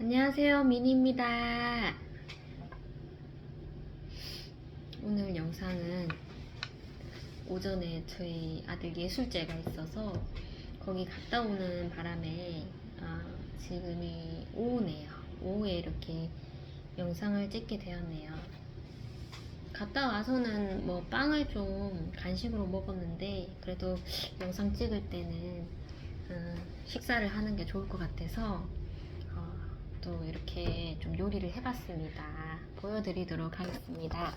안녕하세요, 미니입니다. 오늘 영상은 오전에 저희 아들 예술제가 있어서 거기 갔다 오는 바람에 지금이 오후네요. 오후에 이렇게 영상을 찍게 되었네요. 갔다 와서는 뭐 빵을 좀 간식으로 먹었는데 그래도 영상 찍을 때는 식사를 하는 게 좋을 것 같아서 또 이렇게 좀 요리를 해봤습니다. 보여드리도록 하겠습니다.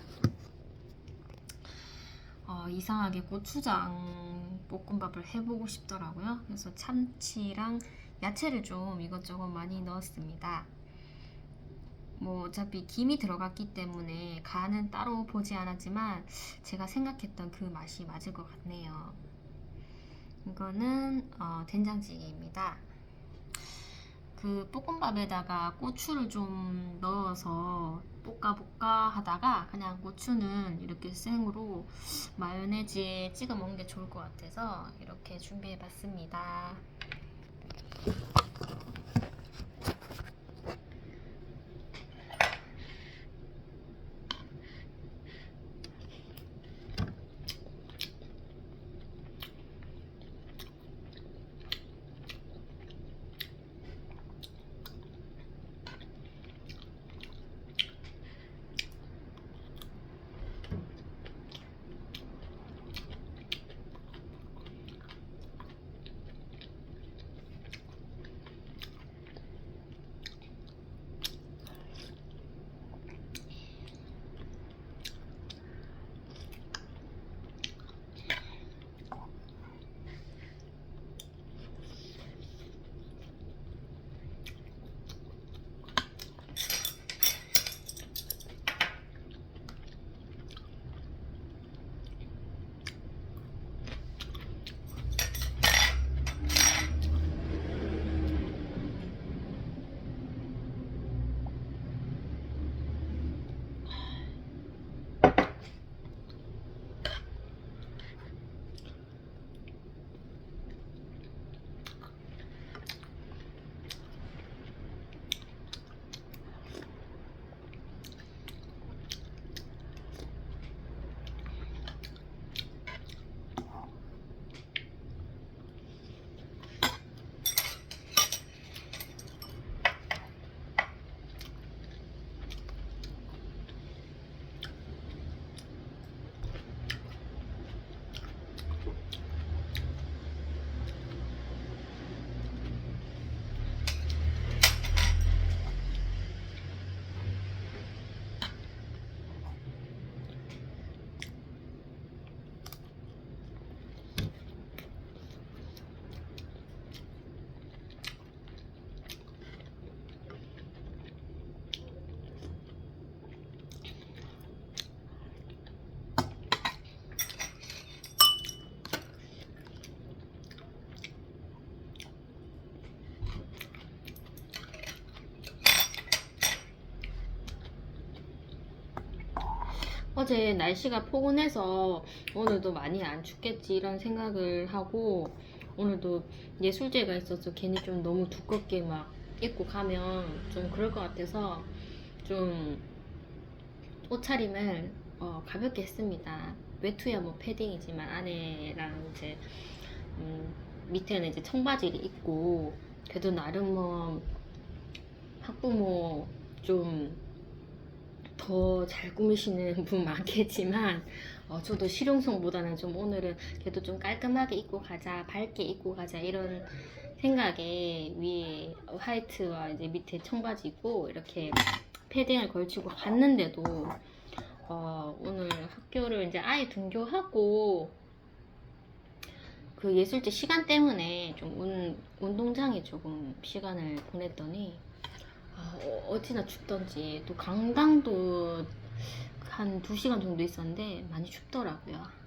이상하게 고추장 볶음밥을 해보고 싶더라고요. 그래서 참치랑 야채를 좀 이것저것 많이 넣었습니다. 뭐 어차피 김이 들어갔기 때문에 간은 따로 보지 않았지만 제가 생각했던 그 맛이 맞을 것 같네요. 이거는 된장찌개입니다. 그 볶음밥에다가 고추를 좀 넣어서 볶아 하다가 그냥 고추는 이렇게 생으로 마요네즈에 찍어 먹는 게 좋을 것 같아서 이렇게 준비해 봤습니다. 어제 날씨가 포근해서 오늘도 많이 안 춥겠지 이런 생각을 하고 오늘도 예술제가 있어서 괜히 좀 너무 두껍게 막 입고 가면 좀 그럴 것 같아서 좀 옷차림을 가볍게 했습니다. 외투야 뭐 패딩이지만 안에랑 이제 밑에는 이제 청바지를 입고 그래도 나름 뭐 학부모 좀 더 잘 꾸미시는 분 많겠지만 저도 실용성보다는 좀 오늘은 그래도 좀 깔끔하게 입고 가자, 밝게 입고 가자 이런 생각에 위에 화이트와 이제 밑에 청바지 입고 이렇게 패딩을 걸치고 갔는데도 오늘 학교를 이제 아예 등교하고 그 예술제 시간 때문에 좀 운동장에 조금 시간을 보냈더니 어찌나 춥던지 또 강당도 한 2시간 정도 있었는데 많이 춥더라고요.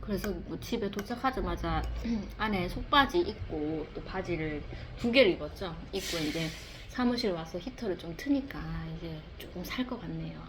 그래서 뭐 집에 도착하자마자 안에 속바지 입고 또 바지를 2개를 입었죠. 입고 이제 사무실 와서 히터를 좀 트니까 이제 조금 살 것 같네요.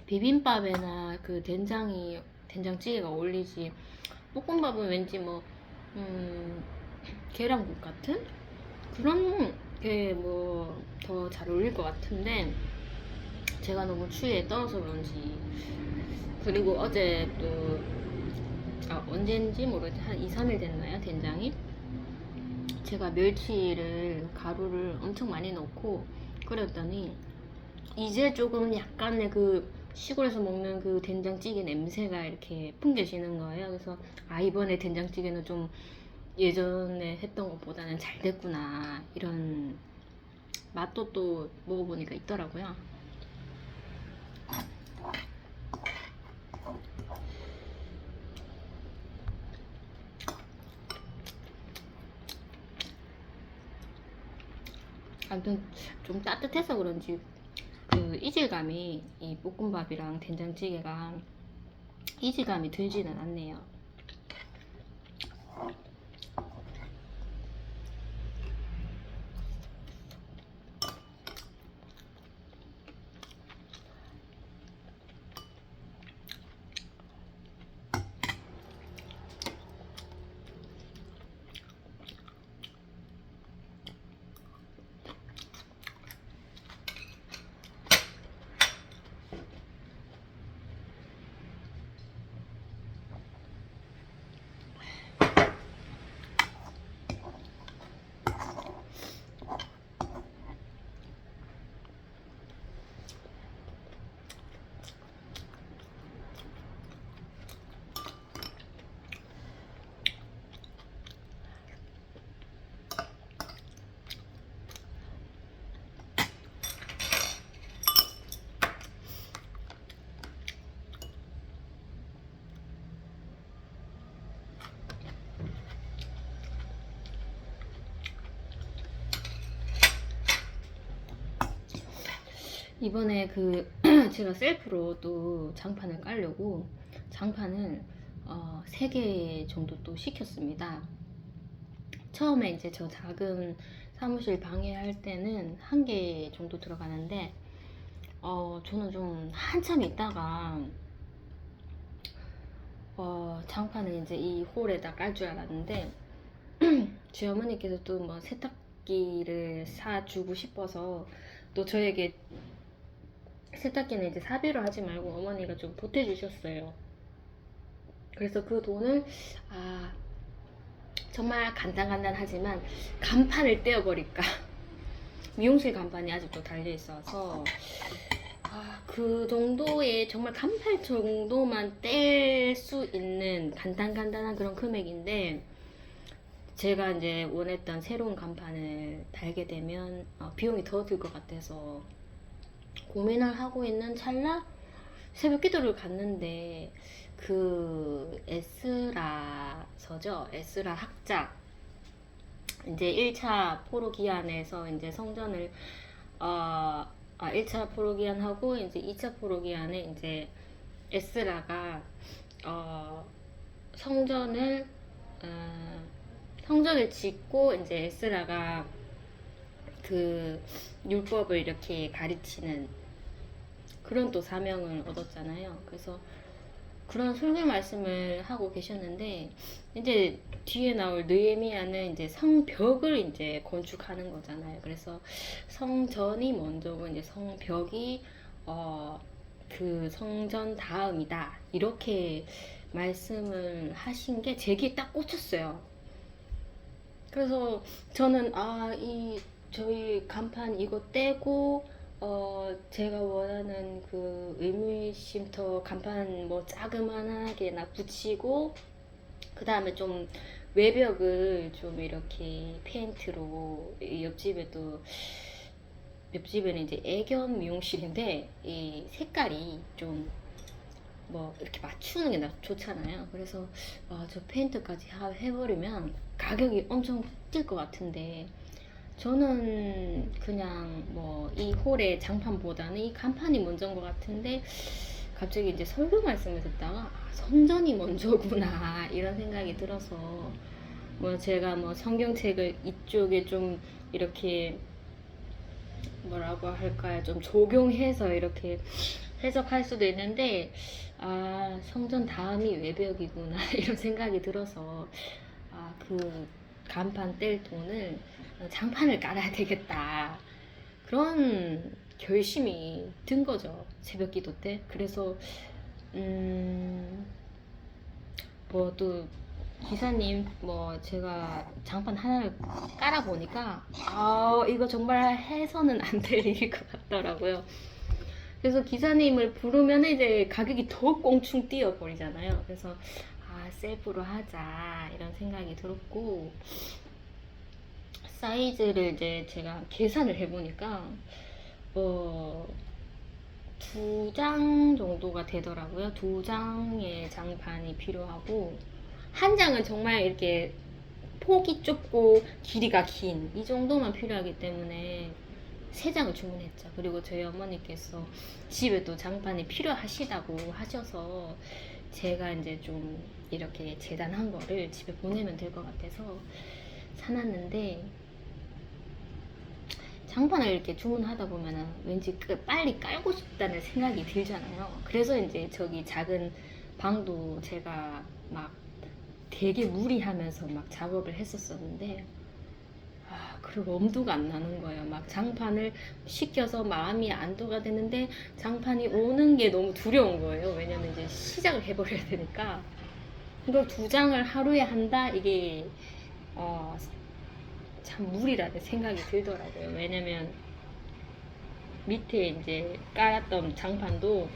비빔밥에나 그 된장찌개가 어울리지, 볶음밥은 왠지 뭐 계란국 같은 그런 게 뭐 더 잘 어울릴 것 같은데, 제가 너무 추위에 떨어서 그런지, 그리고 어제 또 언젠지 모르겠는데 한 2, 3일 됐나요? 된장이 제가 멸치를 가루를 엄청 많이 넣고 끓였더니 이제 조금 약간의 그 시골에서 먹는 그 된장찌개 냄새가 이렇게 풍겨지는 거예요. 그래서 이번에 된장찌개는 좀 예전에 했던 것보다는 잘 됐구나, 이런 맛도 또 먹어보니까 있더라고요. 아무튼 좀 따뜻해서 그런지 그 이질감이, 이 볶음밥이랑 된장찌개가 이질감이 들지는 않네요. 이번에 그 제가 셀프로 또 장판을 깔려고 장판을 3개 정도 또 시켰습니다. 처음에 이제 저 작은 사무실 방해 할 때는 1개 정도 들어가는데, 저는 좀 한참 있다가 장판을 이제 이 홀에다 깔 줄 알았는데 제 어머니께서 또 뭐 세탁기를 사주고 싶어서 또 저에게 세탁기는 이제 사비로 하지 말고 어머니가 좀 보태주셨어요. 그래서 그 돈을 정말 간단하지만 간판을 떼어버릴까, 미용실 간판이 아직도 달려있어서 그 정도의 정말 간판 정도만 뗄 수 있는 간단한 그런 금액인데, 제가 이제 원했던 새로운 간판을 달게 되면 비용이 더 들 것 같아서 고민을 하고 있는 찰나 새벽 기도를 갔는데, 그 에스라서죠, 에스라 학자, 이제 1차 포로 기한에서 이제 성전을 1차 포로기한하고 이제 2차 포로기한에 이제 에스라가 성전을 어, 성전을 짓고 이제 에스라가 그 율법을 이렇게 가르치는 그런 또 사명을 얻었잖아요. 그래서 그런 설교 말씀을 하고 계셨는데 이제 뒤에 나올 느헤미야는 이제 성벽을 이제 건축하는 거잖아요. 그래서 성전이 먼저고 이제 성벽이 그 성전 다음이다 이렇게 말씀을 하신 게 제 귀에 딱 꽂혔어요. 그래서 저는 이 저희 간판 이거 떼고 제가 원하는 그 의무심터 간판 뭐 자그만하게나 붙이고 그 다음에 좀 외벽을 좀 이렇게 페인트로 옆집에는 이제 애견 미용실인데 이 색깔이 좀 뭐 이렇게 맞추는 게 좋잖아요. 그래서 저 페인트까지 해버리면 가격이 엄청 뛸 것 같은데 저는 그냥 뭐 이 홀의 장판보다는 이 간판이 먼저인 것 같은데 갑자기 이제 설교 말씀을 듣다가 성전이 먼저구나 이런 생각이 들어서 뭐 제가 뭐 성경책을 이쪽에 좀 이렇게 뭐라고 할까요? 좀 적용해서 이렇게 해석할 수도 있는데 성전 다음이 외벽이구나 이런 생각이 들어서 그 간판 뗄 돈을 장판을 깔아야 되겠다 그런 결심이 든 거죠. 새벽 기도 때. 그래서 뭐 또 기사님 뭐 제가 장판 하나를 깔아 보니까 이거 정말 해서는 안 될 일일 것 같더라고요. 그래서 기사님을 부르면 이제 가격이 더 꽁충 뛰어 버리잖아요. 그래서 셀프로 하자 이런 생각이 들었고 사이즈를 이제 제가 계산을 해보니까 2장 정도가 되더라고요. 2장의 장판이 필요하고 한 장은 정말 이렇게 폭이 좁고 길이가 긴 이 정도만 필요하기 때문에 3장을 주문했죠. 그리고 저희 어머니께서 집에 또 장판이 필요하시다고 하셔서 제가 이제 좀 이렇게 재단한 거를 집에 보내면 될 것 같아서 사놨는데 장판을 이렇게 주문하다 보면은 왠지 빨리 깔고 싶다는 생각이 들잖아요. 그래서 이제 저기 작은 방도 제가 막 되게 무리하면서 막 작업을 했었었는데 그리고 엄두가 안 나는 거예요. 막 장판을 시켜서 마음이 안도가 되는데 장판이 오는 게 너무 두려운 거예요. 왜냐면 이제 시작을 해버려야 되니까 이걸 2장을 하루에 한다 이게 참 무리라는 생각이 들더라고요. 왜냐면 밑에 이제 깔았던 장판도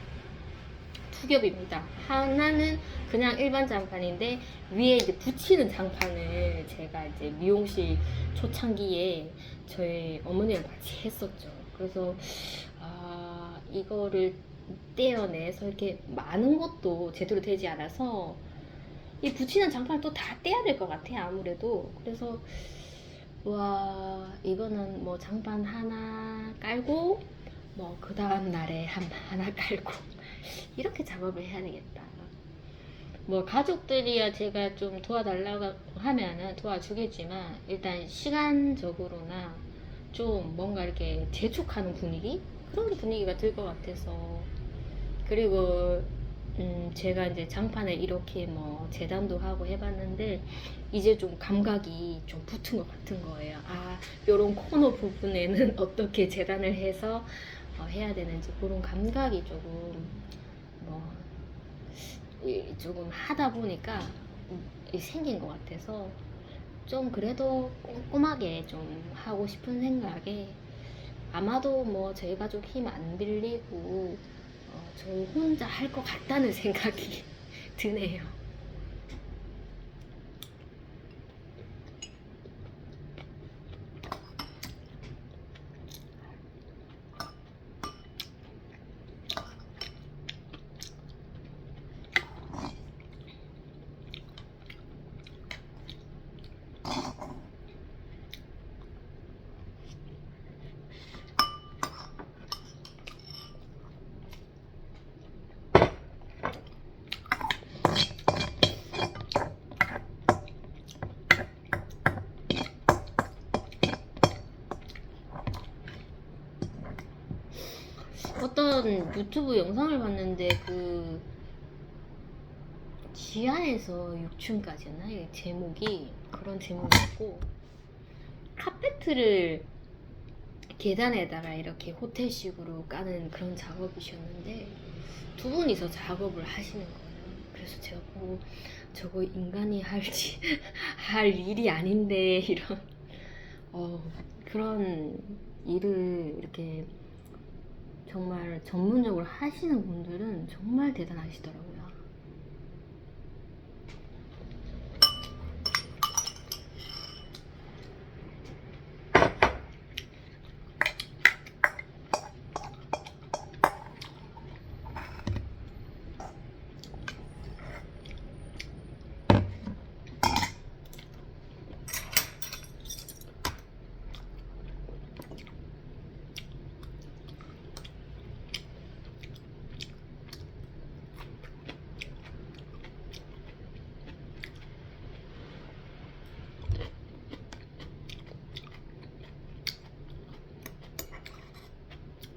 2겹입니다. 하나는 그냥 일반 장판인데 위에 이제 붙이는 장판을 제가 이제 미용실 초창기에 저희 어머니랑 같이 했었죠. 그래서 이거를 떼어내서 이렇게 많은 것도 제대로 되지 않아서 이 붙이는 장판을 또 다 떼야 될 것 같아요. 아무래도. 그래서 이거는 뭐 장판 하나 깔고 뭐 그 다음 날에 하나 깔고 이렇게 작업을 해야 되겠다. 뭐 가족들이야 제가 좀 도와달라고 하면은 도와주겠지만 일단 시간적으로나 좀 뭔가 이렇게 재촉하는 분위기 그런 분위기가 들 것 같아서 그리고 제가 이제 장판을 이렇게 뭐 재단도 하고 해봤는데 이제 좀 감각이 좀 붙은 것 같은 거예요. 요런 코너 부분에는 어떻게 재단을 해서 해야 되는지 그런 감각이 조금 조금 하다 보니까 생긴 것 같아서 좀 그래도 꼼꼼하게 좀 하고 싶은 생각에 아마도 뭐 저희 가족 힘 안 빌리고 저 혼자 할 것 같다는 생각이 드네요. 어떤 유튜브 영상을 봤는데 그 지하에서 6층까지였나? 이 제목이 그런 제목이었고, 카페트를 계단에다가 이렇게 호텔식으로 까는 그런 작업이셨는데 두 분이서 작업을 하시는 거예요. 그래서 제가 보고 저거 인간이 할지 할 일이 아닌데 이런 그런 일을 이렇게 정말 전문적으로 하시는 분들은 정말 대단하시더라고요.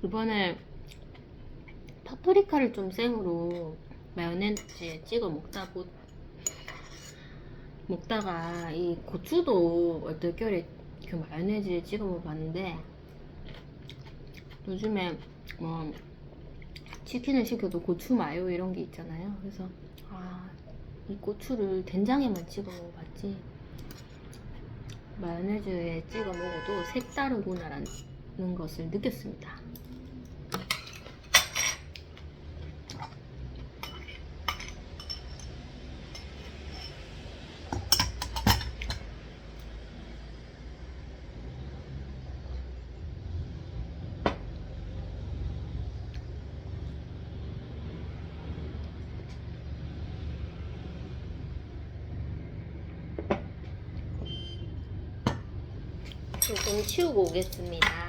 이번에 파프리카를 좀 생으로 마요네즈에 찍어 먹다가 이 고추도 얼떨결에 그 마요네즈에 찍어 먹어봤는데, 요즘에 뭐 치킨을 시켜도 고추 마요 이런 게 있잖아요. 그래서 이 고추를 된장에만 찍어 먹어봤지 마요네즈에 찍어 먹어도 색다르구나라는 것을 느꼈습니다. 조금 치우고 오겠습니다.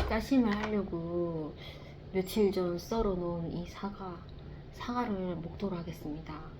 까심을 하려고 며칠 전 썰어 놓은 이 사과를 먹도록 하겠습니다.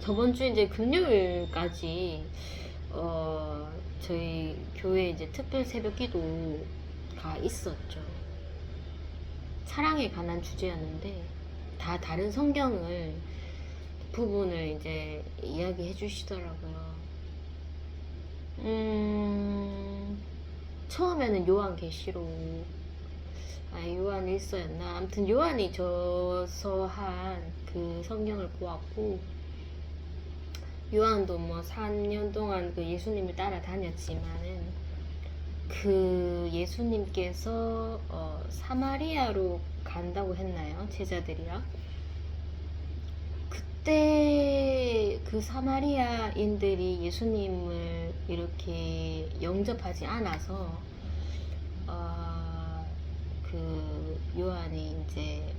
저번 주 이제 금요일까지 저희 교회 이제 특별 새벽 기도가 있었죠. 사랑에 관한 주제였는데 다 다른 성경을 부분을 이제 이야기해 주시더라고요. 처음에는 요한계시록, 요한 일서였나? 아무튼 요한이 저서한 그 성경을 보았고, 요한도 뭐 3년 동안 그 예수님을 따라다녔지만은 그 예수님께서 사마리아로 간다고 했나요? 제자들이랑. 그때 그 사마리아인들이 예수님을 이렇게 영접하지 않아서 그 요한이 이제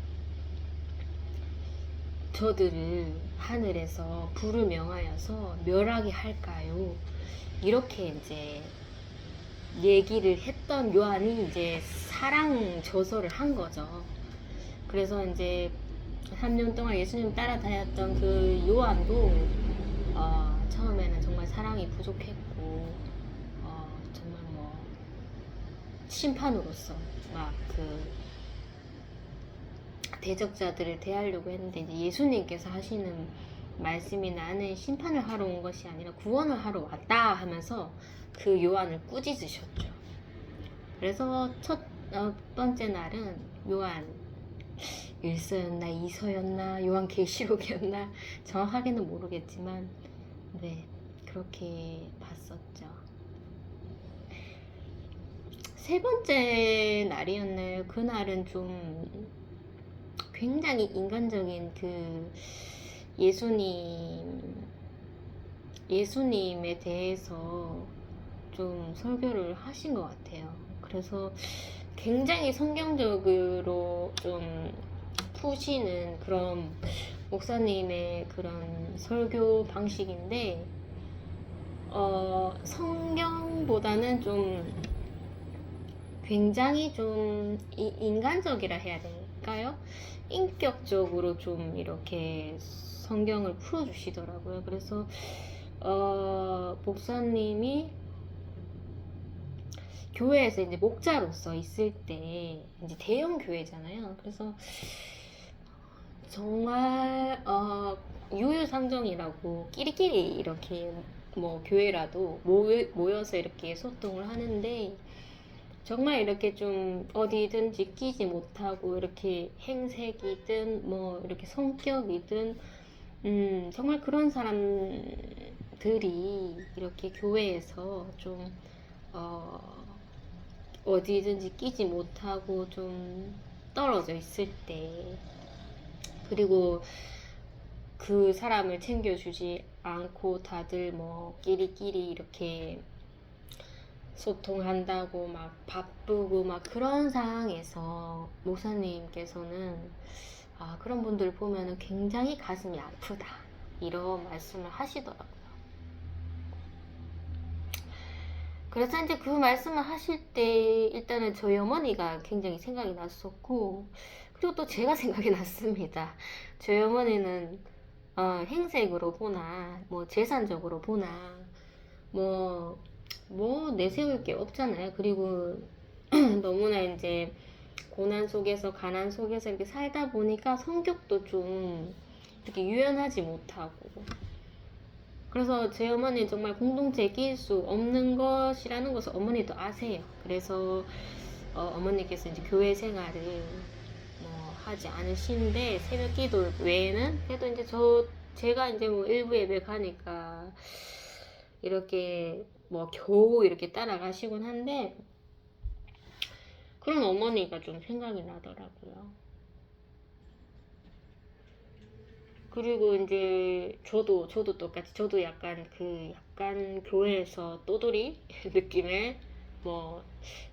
저들을 하늘에서 불을 명하여서 멸하게 할까요? 이렇게 이제 얘기를 했던 요한이 이제 사랑 저서를 한 거죠. 그래서 이제 3년 동안 예수님 따라다녔던 그 요한도 처음에는 정말 사랑이 부족했고 정말 뭐 심판으로서 막 그 대적자들을 대하려고 했는데 이제 예수님께서 하시는 말씀이 나는 심판을 하러 온 것이 아니라 구원을 하러 왔다 하면서 그 요한을 꾸짖으셨죠. 그래서 첫 번째 날은 요한 1서였나 2서였나 요한계시록이었나 정확하게는 모르겠지만 네 그렇게 봤었죠. 세 번째 날이었나요? 그날은 좀 굉장히 인간적인 그 예수님에 대해서 좀 설교를 하신 것 같아요. 그래서 굉장히 성경적으로 좀 푸시는 그런 목사님의 그런 설교 방식인데 성경보다는 좀 굉장히 좀 인간적이라 해야 될까요? 인격적으로 좀 이렇게 성경을 풀어주시더라고요. 그래서 목사님이 교회에서 이제 목자로서 있을 때 이제 대형 교회잖아요. 그래서 정말 유유상종이라고 끼리끼리 이렇게 뭐 교회라도 모여서 이렇게 소통을 하는데 정말 이렇게 좀 어디든지 끼지 못하고 이렇게 행색이든 뭐 이렇게 성격이든 정말 그런 사람들이 이렇게 교회에서 좀 어디든지 끼지 못하고 좀 떨어져 있을 때 그리고 그 사람을 챙겨주지 않고 다들 뭐 끼리끼리 이렇게 소통한다고 막 바쁘고 막 그런 상황에서 목사님께서는 그런 분들 보면은 굉장히 가슴이 아프다 이런 말씀을 하시더라고요. 그래서 이제 그 말씀을 하실 때 일단은 저희 어머니가 굉장히 생각이 났었고 그리고 또 제가 생각이 났습니다. 저희 어머니는 행색으로 보나 뭐 재산적으로 보나 뭐 내세울 게 없잖아요. 그리고 너무나 이제 고난 속에서 가난 속에서 이렇게 살다 보니까 성격도 좀 이렇게 유연하지 못하고 그래서 제 어머니는 정말 공동체 이길 수 없는 것이라는 것을 어머니도 아세요. 그래서 어머니께서 이제 교회 생활을 뭐 하지 않으신데 새벽 기도 외에는 그래도 이제 제가 이제 뭐 일부 예배 가니까 이렇게 뭐 겨우 이렇게 따라가시곤 한데 그런 어머니가 좀 생각이 나더라고요. 그리고 이제 저도 똑같이 저도 약간 교회에서 또돌이 느낌의 뭐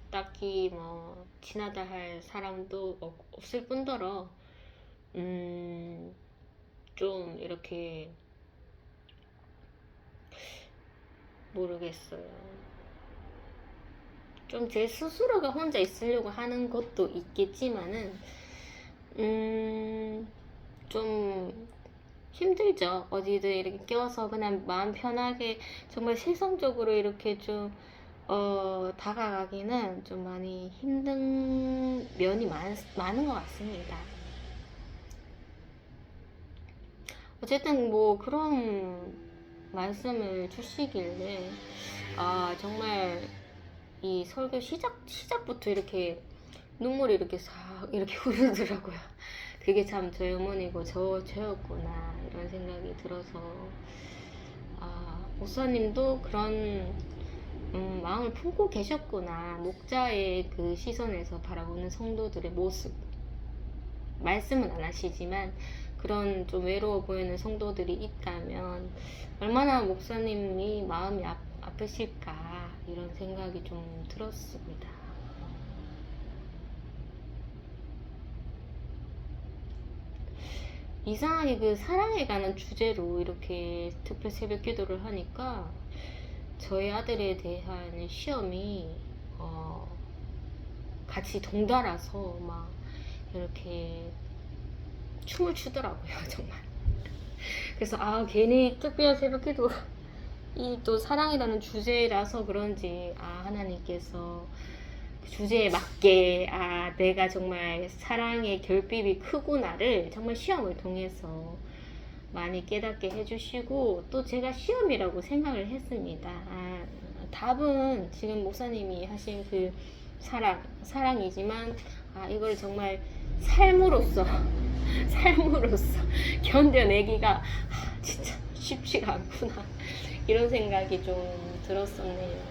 딱히 뭐 친하다 할 사람도 없을 뿐더러 좀 이렇게 모르겠어요. 좀 제 스스로가 혼자 있으려고 하는 것도 있겠지만은 좀 힘들죠. 어디든 이렇게 껴서 그냥 마음 편하게 정말 세상적으로 이렇게 좀 다가가기는 좀 많이 힘든 면이 많은 것 같습니다. 어쨌든 뭐 그런 말씀을 주시길래 아 정말 이 설교 시작부터 이렇게 눈물이 이렇게 싹 이렇게 흐르더라고요. 그게 참 저희 어머니고 저였구나 이런 생각이 들어서 아 목사님도 그런 마음을 품고 계셨구나. 목자의 그 시선에서 바라보는 성도들의 모습. 말씀은 안 하시지만 그런 좀 외로워 보이는 성도들이 있다면 얼마나 목사님이 마음이 아프실까 이런 생각이 좀 들었습니다. 이상하게 그 사랑에 관한 주제로 이렇게 특별 새벽 기도를 하니까 저희 아들에 대한 시험이 어, 같이 동달아서 막 이렇게 춤을 추더라고요, 정말. 그래서 아 괜히 특별 새벽기도 이 또 사랑이라는 주제라서 그런지 아 하나님께서 그 주제에 맞게 아 내가 정말 사랑의 결핍이 크구나를 정말 시험을 통해서 많이 깨닫게 해주시고 또 제가 시험이라고 생각을 했습니다. 아, 답은 지금 목사님이 하신 그 사랑이지만 아 이걸 정말 삶으로서 삶으로서 견뎌내기가 아, 진짜 쉽지가 않구나 이런 생각이 좀 들었었네요.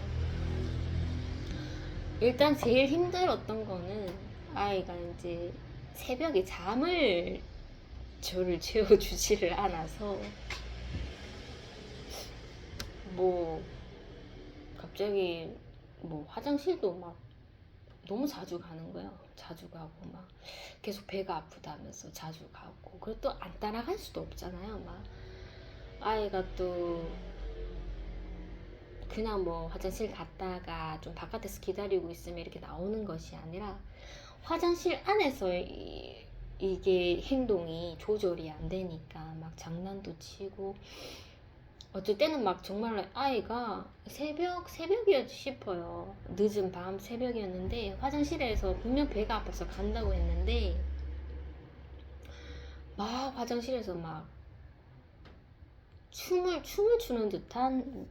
일단 제일 힘들었던 거는 아이가 이제 새벽에 잠을 저를 재워주지를 않아서 뭐 갑자기 뭐 화장실도 막 너무 자주 가는 거예요. 자주 가고 막 계속 배가 아프다면서 자주 가고 그리고 또 안 따라갈 수도 없잖아요. 막 아이가 또 그냥 뭐 화장실 갔다가 좀 바깥에서 기다리고 있으면 이렇게 나오는 것이 아니라 화장실 안에서 이게 행동이 조절이 안 되니까 막 장난도 치고 어쩔 때는 막 정말 아이가 새벽이었지 싶어요. 늦은 밤 새벽이었는데 화장실에서 분명 배가 아파서 간다고 했는데 막 화장실에서 막 춤을 추는 듯한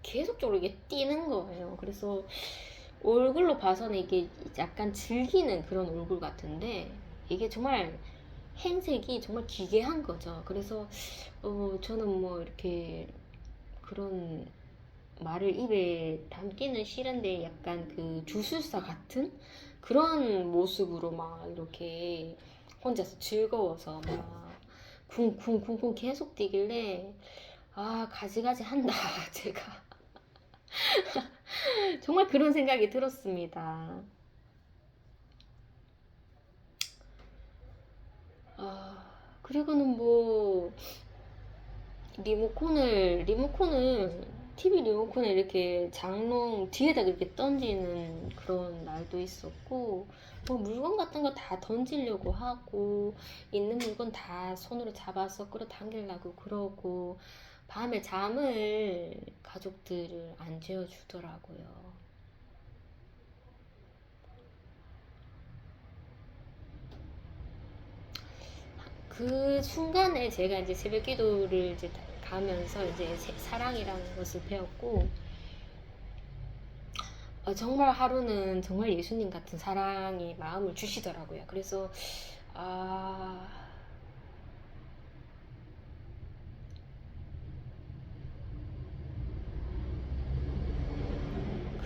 계속적으로 이게 뛰는 거예요. 그래서 얼굴로 봐서는 이게 약간 즐기는 그런 얼굴 같은데 이게 정말 행색이 정말 기괴한 거죠. 그래서 저는 뭐 이렇게 그런 말을 입에 담기는 싫은데 약간 그 주술사 같은 그런 모습으로 막 이렇게 혼자서 즐거워서 막 쿵쿵쿵쿵 계속 뛰길래 아 가지가지 한다 제가 정말 그런 생각이 들었습니다. 아 그리고는 뭐 리모컨을 TV 리모컨을 이렇게 장롱 뒤에다 이렇게 던지는 그런 날도 있었고 뭐 물건 같은 거 다 던지려고 하고 있는 물건 다 손으로 잡아서 끌어당기려고 그러고 밤에 잠을 가족들을 안 재워주더라고요. 그 순간에 제가 이제 새벽 기도를 이제 가면서 이제 사랑이라는 것을 배웠고 정말 하루는 정말 예수님 같은 사랑의 마음을 주시더라고요. 그래서 아,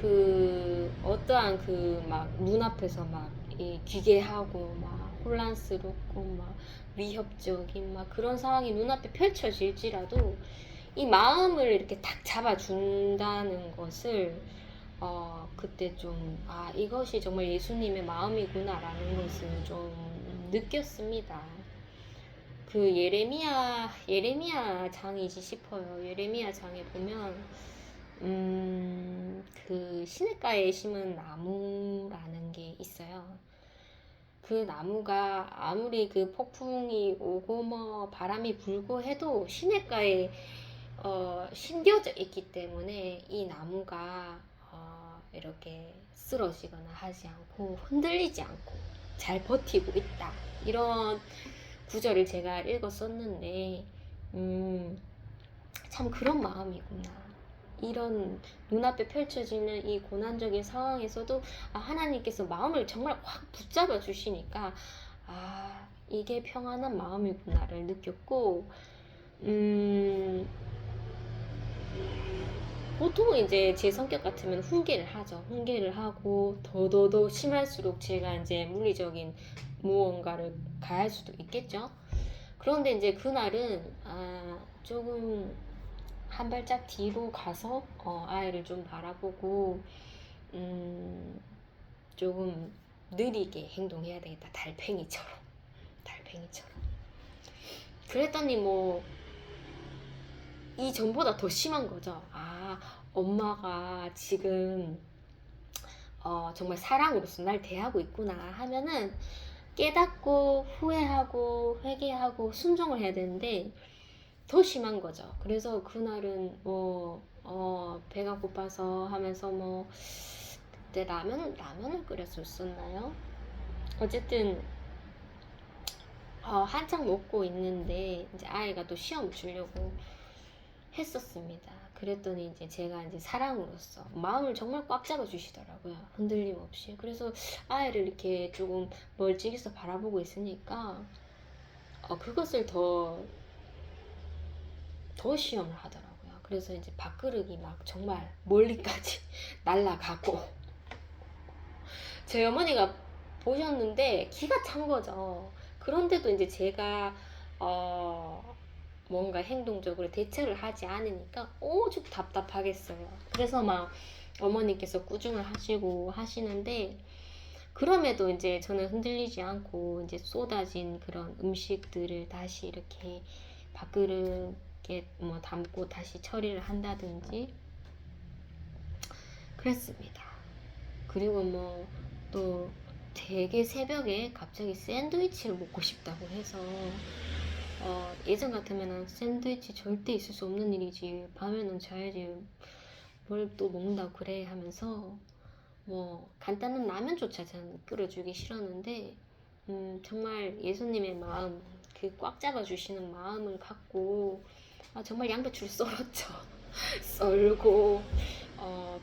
그 어떠한 그 막 눈앞에서 막 기괴하고 막 혼란스럽고 막 위협적인 막 그런 상황이 눈앞에 펼쳐질지라도 이 마음을 이렇게 딱 잡아준다는 것을 그때 좀, 아, 이것이 정말 예수님의 마음이구나라는 것을 좀 느꼈습니다. 그 예레미야 장이지 싶어요. 예레미야 장에 보면, 그 시냇가에 심은 나무라는 게 있어요. 그 나무가 아무리 그 폭풍이 오고 뭐 바람이 불고 해도 시냇가에 심겨져 있기 때문에 이 나무가 이렇게 쓰러지거나 하지 않고 흔들리지 않고 잘 버티고 있다. 이런 구절을 제가 읽었었는데 참 그런 마음이구나. 이런 눈앞에 펼쳐지는 이 고난적인 상황에서도 하나님께서 마음을 정말 확 붙잡아 주시니까 이게 평안한 마음이구나를 느꼈고 보통 이제 제 성격 같으면 훈계를 하죠. 훈계를 하고 더 심할수록 제가 이제 물리적인 무언가를 가할 수도 있겠죠. 그런데 이제 그날은 조금 한 발짝 뒤로 가서 아이를 좀 바라보고 조금 느리게 행동해야 되겠다. 달팽이처럼. 그랬더니 뭐 이전보다 더 심한 거죠. 엄마가 지금 정말 사랑으로서 날 대하고 있구나 하면은 깨닫고 후회하고 회개하고 순종을 해야 되는데 더 심한 거죠. 그래서 그날은 배가 고파서 하면서 그때 라면을 끓였었나요? 어쨌든 한창 먹고 있는데 이제 아이가 또 시험 주려고 했었습니다. 그랬더니 이제 제가 이제 사랑으로서 마음을 정말 꽉 잡아 주시더라고요. 흔들림 없이. 그래서 아이를 이렇게 조금 멀찍이서 바라보고 있으니까 그것을 더 시험을 하더라고요. 그래서 이제 밥그릇이 막 정말 멀리까지 날아가고 저희 어머니가 보셨는데 기가 찬 거죠. 그런데도 이제 제가 뭔가 행동적으로 대처를 하지 않으니까 오죽 답답하겠어요. 그래서 막 어머니께서 꾸중을 하시고 하시는데 그럼에도 이제 저는 흔들리지 않고 이제 쏟아진 그런 음식들을 다시 이렇게 밥그릇에 담고 다시 처리를 한다든지 그랬습니다. 그리고 또 되게 새벽에 갑자기 샌드위치를 먹고 싶다고 해서 예전 같으면 샌드위치 절대 있을 수 없는 일이지, 밤에는 자야지 뭘 또 먹는다고 그래 하면서 간단한 라면조차 저는 끓여주기 싫었는데 정말 예수님의 마음, 그 꽉 잡아주시는 마음을 갖고 정말 양배추를 썰었죠. 썰고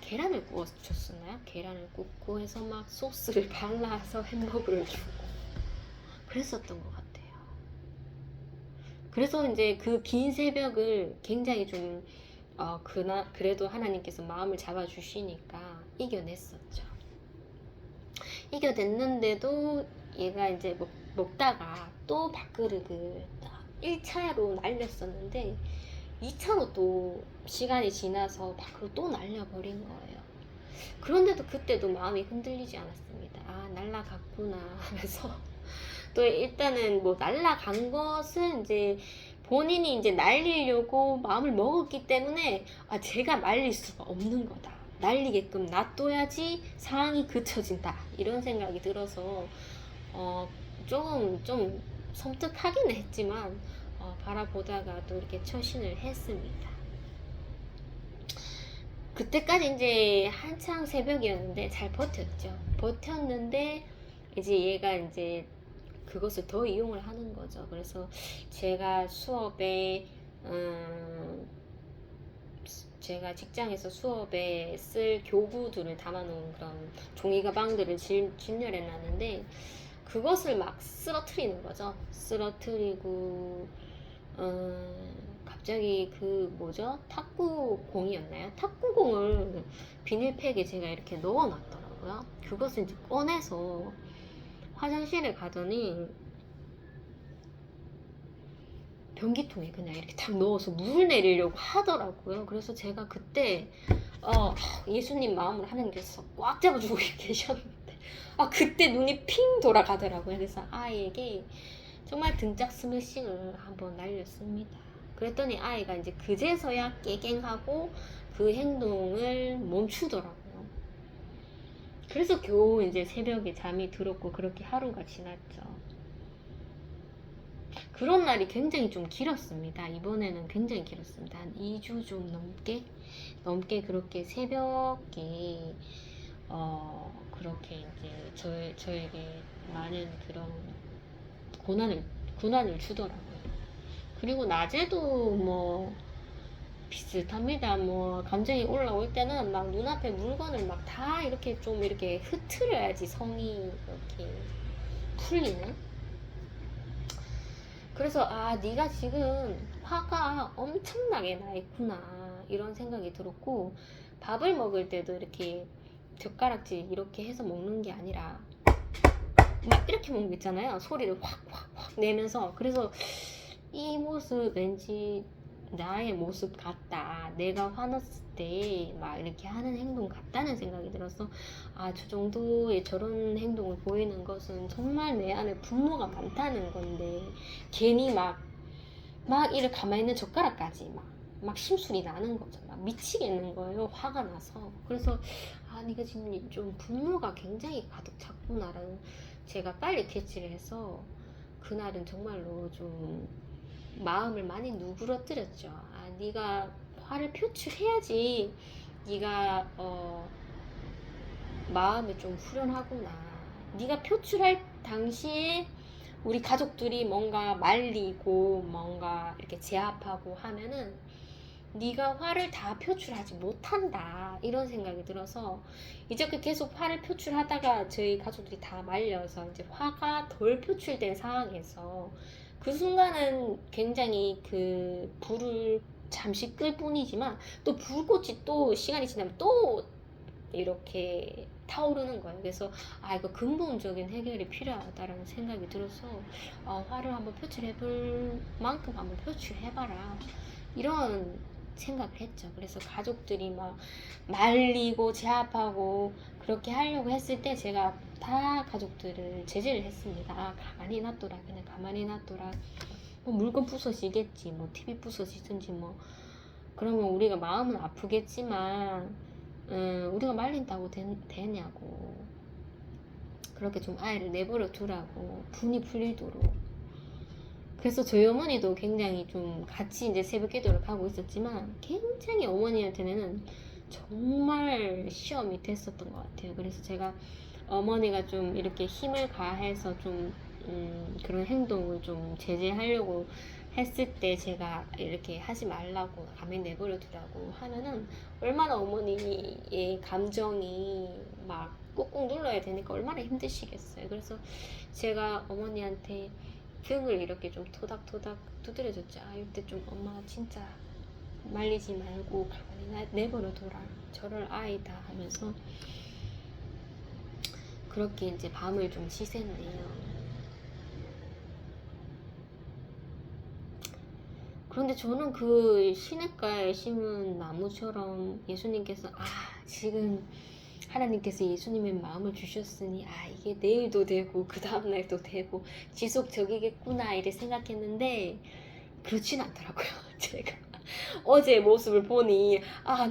계란을 구워줬었나요? 계란을 굽고 해서 막 소스를 발라서 햄버거를 주고 그랬었던 것 같아요. 그래서 이제 그 긴 새벽을 굉장히 좀 그래도 하나님께서 마음을 잡아주시니까 이겨냈었죠. 이겨냈는데도 얘가 이제 먹다가 또 밥그릇을 1차로 날렸었는데 2차로 또 시간이 지나서 밖으로 또 날려버린 거예요. 그런데도 그때도 마음이 흔들리지 않았습니다. 날라갔구나 하면서 또 일단은 날라간 것은 이제 본인이 이제 날리려고 마음을 먹었기 때문에 제가 말릴 수가 없는 거다. 날리게끔 놔둬야지 상황이 그쳐진다. 이런 생각이 들어서 조금 좀 섬뜩하기는 했지만 바라보다가 또 이렇게 처신을 했습니다. 그때까지 이제 한창 새벽이었는데 잘 버텼죠. 버텼는데 이제 얘가 이제 그것을 더 이용을 하는 거죠. 그래서 제가 수업에 제가 직장에서 수업에 쓸 교구들을 담아놓은 그런 종이 가방들을 진열해 놨는데 그것을 막 쓰러뜨리는 거죠. 쓰러뜨리고 갑자기 탁구공이었나요? 탁구공을 비닐팩에 제가 이렇게 넣어놨더라고요. 그것을 이제 꺼내서 화장실에 가더니 변기통에 그냥 이렇게 탁 넣어서 물을 내리려고 하더라고요. 그래서 제가 그때 예수님 마음으로 하나님께서 꽉 잡아주고 계셨는데 그때 눈이 핑 돌아가더라고요. 그래서 아이에게 정말 등짝 스매싱을 한번 날렸습니다. 그랬더니 아이가 이제 그제서야 깨갱하고 그 행동을 멈추더라고요. 그래서 겨우 이제 새벽에 잠이 들었고 그렇게 하루가 지났죠. 그런 날이 굉장히 좀 길었습니다. 이번에는 굉장히 길었습니다. 한 2주 좀 넘게 그렇게 새벽에 그렇게 이제 저에게 많은 그런 고난을 주더라고요. 그리고 낮에도 뭐 비슷합니다. 뭐 감정이 올라올 때는 막 눈앞에 물건을 막 다 이렇게 좀 이렇게 흐트려야지 성이 이렇게 풀리는. 그래서 아 네가 지금 화가 엄청나게 나 있구나 이런 생각이 들었고, 밥을 먹을 때도 이렇게 젓가락질 이렇게 해서 먹는 게 아니라 막 이렇게 먹는 거 있잖아요. 소리를 확 내면서. 그래서 이 모습 왠지 나의 모습 같다. 내가 화났을 때 막 이렇게 하는 행동 같다는 생각이 들어서 아, 저 정도의 저런 행동을 보이는 것은 정말 내 안에 분노가 많다는 건데 괜히 막 이렇게 가만히 있는 젓가락까지 막 심술이 나는 거죠. 막 미치겠는 거예요. 화가 나서. 그래서 아, 네가 지금 좀 분노가 굉장히 가득 찼구나라는, 제가 빨리 캐치를 해서 그날은 정말로 좀 마음을 많이 누그러뜨렸죠. 아, 네가 화를 표출해야지 네가 마음이 좀 후련하구나. 네가 표출할 당시에 우리 가족들이 뭔가 말리고 뭔가 이렇게 제압하고 하면은 네가 화를 다 표출하지 못한다 이런 생각이 들어서 이제 그 계속 화를 표출하다가 저희 가족들이 다 말려서 이제 화가 덜 표출된 상황에서 그 순간은 굉장히 그 불을 잠시 끌 뿐이지만 또 불꽃이 또 시간이 지나면 또 이렇게 타오르는 거예요. 그래서 아, 이거 근본적인 해결이 필요하다라는 생각이 들어서 화를 한번 표출해볼 만큼 한번 표출해봐라 이런 생각을 했죠. 그래서 가족들이 막 말리고 제압하고 그렇게 하려고 했을 때 제가 다 가족들을 제지를 했습니다. 아, 가만히 놔둬라. 그냥 가만히 놔둬라. 뭐 물건 부서지겠지, 뭐 TV 부서지든지 뭐 그러면 우리가 마음은 아프겠지만 우리가 말린다고 되냐고. 그렇게 좀 아이를 내버려 두라고, 분이 풀리도록. 그래서 저희 어머니도 굉장히 좀 같이 이제 새벽 기도를 가고 있었지만 굉장히 어머니한테는 정말 시험이 됐었던 것 같아요. 그래서 제가 어머니가 좀 이렇게 힘을 가해서 좀 그런 행동을 좀 제재하려고 했을 때 제가 이렇게 하지 말라고, 가만히 내버려 두라고 하면은 얼마나 어머니의 감정이 막 꾹꾹 눌러야 되니까 얼마나 힘드시겠어요. 그래서 제가 어머니한테 등을 이렇게 좀 토닥토닥 두드려줬죠. 아, 이때 좀 엄마가 진짜 말리지 말고 가만히 내버려 둬라. 저럴 아이다 하면서 그렇게 이제 밤을 좀 지샜네요. 그런데 저는 그 시냇가에 심은 나무처럼 예수님께서 지금 하나님께서 예수님의 마음을 주셨으니 이게 내일도 되고 그 다음날도 되고 지속적이겠구나 이렇게 생각했는데 그렇진 않더라고요. 제가 어제 모습을 보니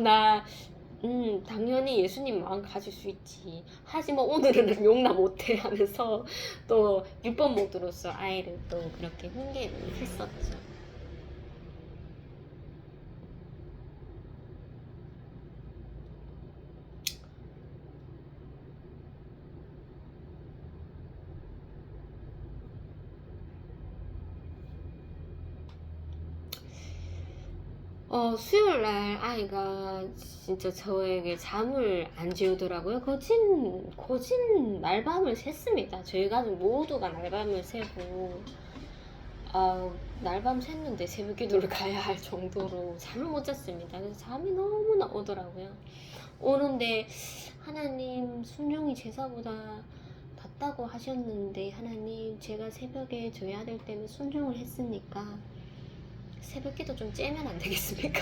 나 당연히 예수님 마음 가질 수 있지. 하지만 오늘은 용납 못해 하면서 또 율법 모드로서 아이를 또 그렇게 훈계를 했었죠. 수요일 날 아이가 진짜 저에게 잠을 안 재우더라고요. 거진 날밤을 샜습니다. 저희 가족 모두가 날밤을 새고, 날밤 샜는데 새벽 기도를 가야 할 정도로 잠을 못 잤습니다. 그래서 잠이 너무나 오더라고요. 오는데 하나님, 순종이 제사보다 낫다고 하셨는데 하나님, 제가 새벽에 저희 아들 때문에 순종을 했으니까 새벽기도 좀 째면 안 되겠습니까?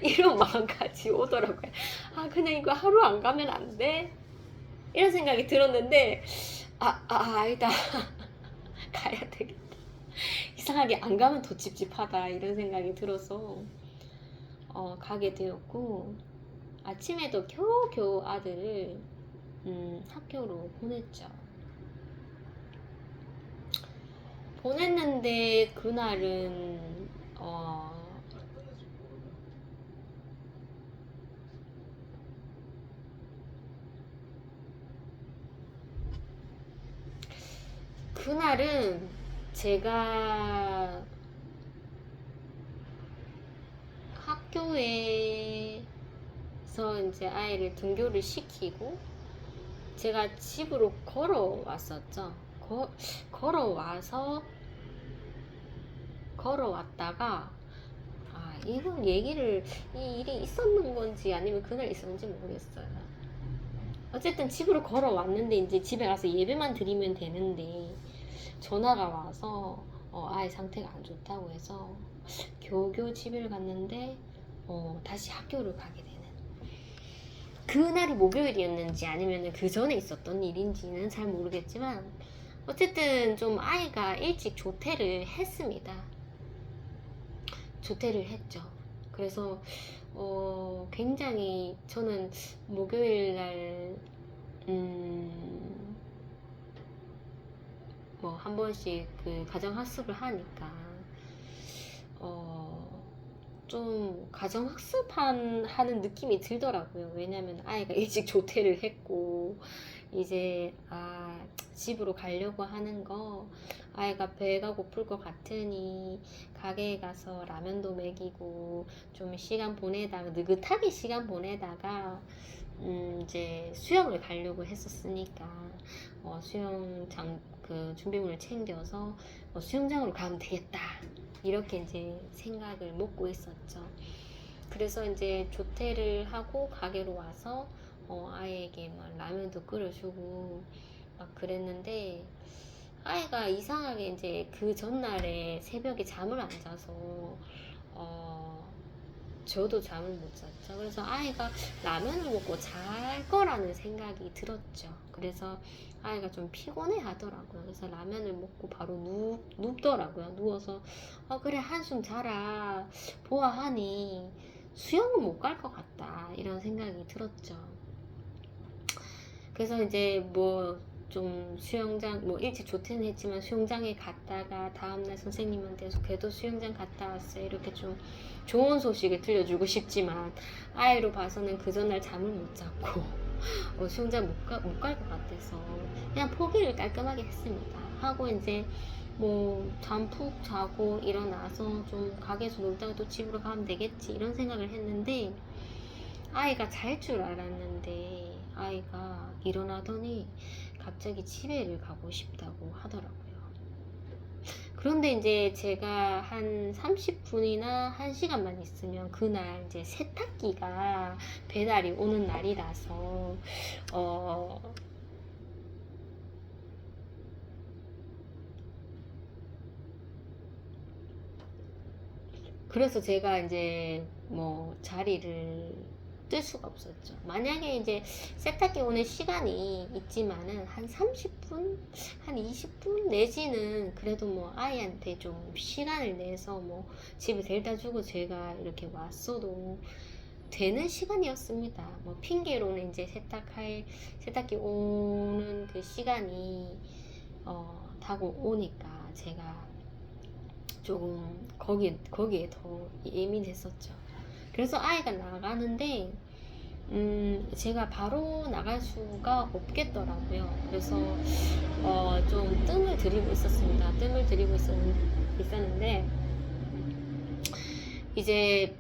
이런 마음까지 오더라고요. 그냥 이거 하루 안 가면 안 돼? 이런 생각이 들었는데 아니다. 가야 되겠다. 이상하게 안 가면 더 찝찝하다 이런 생각이 들어서 가게 되었고, 아침에도 겨우겨우 아들을 학교로 보냈죠. 보냈는데 그날은 그날은 제가 학교에서 이제 아이를 등교를 시키고 제가 집으로 걸어왔었죠. 걸어와서 걸어왔다가 이건 얘기를 이 일이 있었는 건지 아니면 그날 있었는지 모르겠어요. 어쨌든 집으로 걸어왔는데 이제 집에 가서 예배만 드리면 되는데 전화가 와서 아이 상태가 안 좋다고 해서 겨우겨우 집을 갔는데 다시 학교를 가게 되는, 그날이 목요일이었는지 아니면 그 전에 있었던 일인지는 잘 모르겠지만 어쨌든 좀 아이가 일찍 조퇴를 했습니다. 조퇴를 했죠. 그래서 굉장히 저는 목요일날 뭐 한 번씩 그 가정학습을 하니까 좀 가정학습하는 느낌이 들더라고요. 왜냐면 아이가 일찍 조퇴를 했고 이제 집으로 가려고 하는 거, 아이가 배가 고플 것 같으니 가게에 가서 라면도 먹이고 좀 시간 보내다가 느긋하게 시간 보내다가 이제 수영을 가려고 했었으니까 수영장 그 준비물을 챙겨서 수영장으로 가면 되겠다, 이렇게 이제 생각을 먹고 있었죠. 그래서 이제 조퇴를 하고 가게로 와서 아이에게 막 라면도 끓여주고 막 그랬는데 아이가 이상하게 이제 그 전날에 새벽에 잠을 안 자서 저도 잠을 못 잤죠. 그래서 아이가 라면을 먹고 잘 거라는 생각이 들었죠. 그래서 아이가 좀 피곤해 하더라고요. 그래서 라면을 먹고 바로 눕더라고요. 누워서 그래 한숨 자라 보아하니 수영은 못 갈 것 같다, 이런 생각이 들었죠. 그래서 이제 뭐 좀 수영장 뭐 일찍 조퇴는 했지만 수영장에 갔다가 다음날 선생님한테 걔도 수영장 갔다 왔어요, 이렇게 좀 좋은 소식을 들려주고 싶지만 아이로 봐서는 그 전날 잠을 못 잤고 수영장 못 갈 것 같아서 그냥 포기를 깔끔하게 했습니다. 하고 이제 뭐 잠 푹 자고 일어나서 좀 가게에서 놀다가 또 집으로 가면 되겠지, 이런 생각을 했는데 아이가 잘 줄 알았는데 아이가 일어나더니 갑자기 집에를 가고 싶다고 하더라고요. 그런데 이제 제가 한 30분이나 1시간만 있으면 그날 이제 세탁기가 배달이 오는 날이라서 그래서 제가 이제 뭐 자리를 뜰 수가 없었죠. 만약에 이제 세탁기 오는 시간이 있지만은 한 30분, 한 20분 내지는 그래도 뭐 아이한테 좀 시간을 내서 뭐 집에 데려다 주고 제가 이렇게 왔어도 되는 시간이었습니다. 뭐 핑계로는 이제 세탁기 오는 그 시간이 타고 오니까 제가 조금 거기에 더 예민했었죠. 그래서 아이가 나가는데 제가 바로 나갈 수가 없겠더라고요. 그래서 좀 뜸을 들이고 있었습니다. 뜸을 들이고 있었는데 이제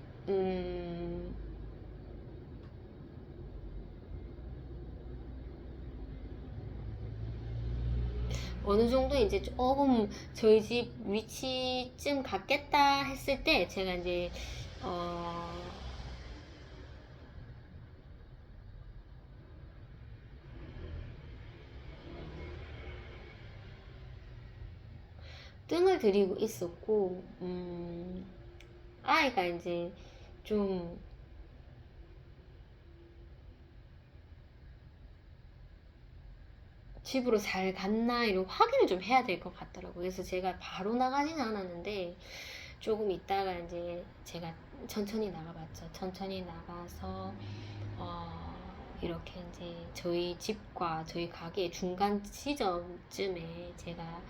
어느 정도 이제 조금 저희 집 위치쯤 갔겠다 했을 때 제가 이제 뜸을 들이고 있었고 아이가 이제 좀 집으로 잘 갔나 이런 확인을 좀 해야 될 것 같더라고요. 그래서 제가 바로 나가지는 않았는데 조금 있다가 이제 제가 천천히 나가봤죠. 천천히 나가서 이렇게 이제 저희 집과 저희 가게의 중간 지점쯤에 제가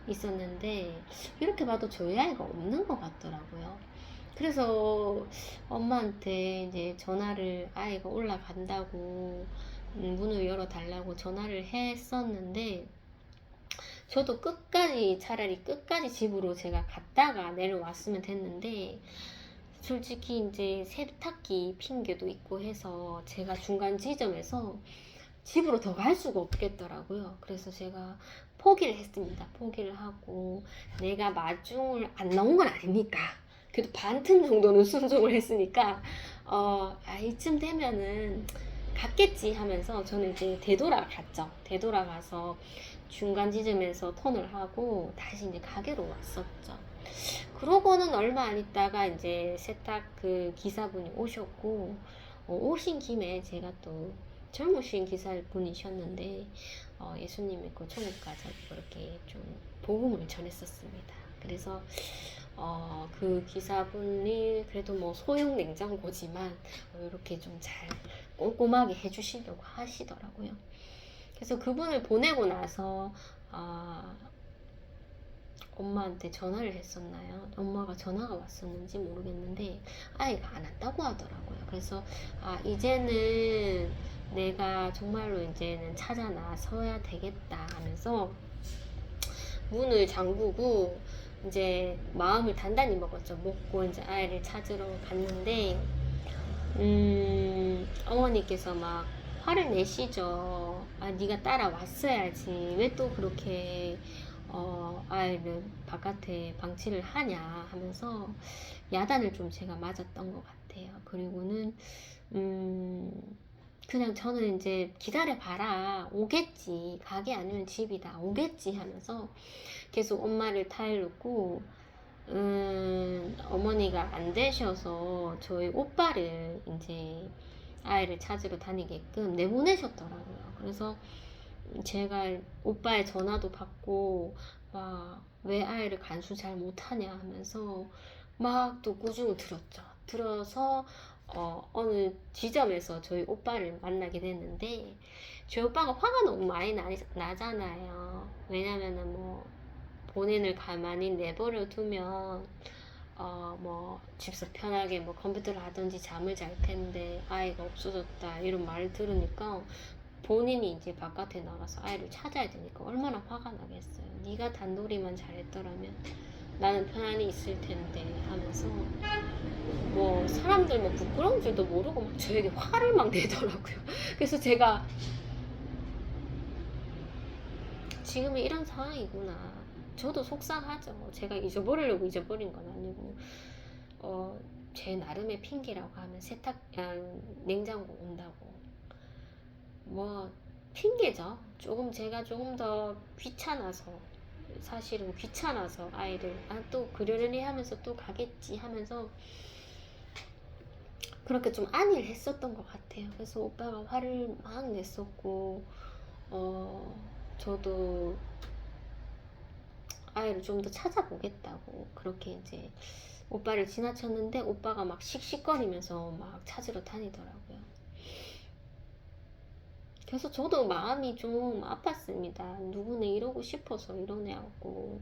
있었는데, 이렇게 봐도 저희 아이가 없는 것 같더라고요. 그래서 엄마한테 이제 전화를, 아이가 올라간다고 문을 열어달라고 전화를 했었는데, 저도 끝까지, 차라리 끝까지 집으로 제가 갔다가 내려왔으면 됐는데, 솔직히 이제 세탁기 핑계도 있고 해서 제가 중간 지점에서 집으로 더 갈 수가 없겠더라고요. 그래서 제가 포기를 했습니다. 포기를 하고, 내가 마중을 안 나온 건 아니니까 그래도 반틈 정도는 순종을 했으니까 이쯤 되면은 갔겠지 하면서 저는 이제 되돌아갔죠. 되돌아가서 중간 지점에서 턴을 하고 다시 이제 가게로 왔었죠. 그러고는 얼마 안 있다가 이제 세탁 그 기사분이 오셨고, 오신 김에 제가 또 젊으신 기사분이셨는데, 예수님 믿고 천국 가자고 그렇게 좀 복음을 전했었습니다. 그래서 그 기사분이 그래도 뭐 소형 냉장고지만 이렇게 좀 잘 꼼꼼하게 해주시려고 하시더라고요. 그래서 그분을 보내고 나서 엄마한테 전화를 했었나요? 엄마가 전화가 왔었는지 모르겠는데 아이가 안 왔다고 하더라고요. 그래서 이제는 내가 정말로 이제는 찾아 나서야 되겠다 하면서 문을 잠그고 이제 마음을 단단히 먹었죠. 먹고 이제 아이를 찾으러 갔는데 어머니께서 막 화를 내시죠. 네가 따라왔어야지. 왜 또 그렇게 아이를 바깥에 방치를 하냐 하면서 야단을 좀 제가 맞았던 것 같아요. 그리고는 그냥 저는 이제 기다려봐라, 오겠지, 가게 아니면 집이다, 오겠지 하면서 계속 엄마를 타일렀고, 어머니가 안 되셔서 저희 오빠를 이제 아이를 찾으러 다니게끔 내보내셨더라고요. 그래서 제가 오빠의 전화도 받고 막 왜 아이를 간수 잘 못하냐 하면서 막 또 꾸중을 들었죠. 들어서 어느 지점에서 저희 오빠를 만나게 됐는데, 저희 오빠가 화가 너무 많이 나잖아요. 왜냐면은 뭐 본인을 가만히 내버려 두면 뭐 집에서 편하게 뭐 컴퓨터를 하든지 잠을 잘 텐데 아이가 없어졌다 이런 말을 들으니까 본인이 이제 바깥에 나가서 아이를 찾아야 되니까 얼마나 화가 나겠어요. 네가 단돌이만 잘했더라면 나는 편안히 있을 텐데 하면서 뭐 사람들 뭐 부끄러운 줄도 모르고 막 저에게 화를 막 내더라고요. 그래서 제가 지금은 이런 상황이구나. 저도 속상하죠. 제가 잊어버리려고 잊어버린 건 아니고 제 나름의 핑계라고 하면 냉장고 온다고 뭐 핑계죠. 제가 조금 더 귀찮아서, 사실은 귀찮아서 아이를 또 그러려니 하면서 또 가겠지 하면서 그렇게 좀 안일 했었던 것 같아요. 그래서 오빠가 화를 막 냈었고 저도 아이를 좀 더 찾아보겠다고 그렇게 이제 오빠를 지나쳤는데 오빠가 막 씩씩거리면서 막 찾으러 다니더라고요. 그래서 저도 마음이 좀 아팠습니다. 누구네 이러고 싶어서 이러냐고.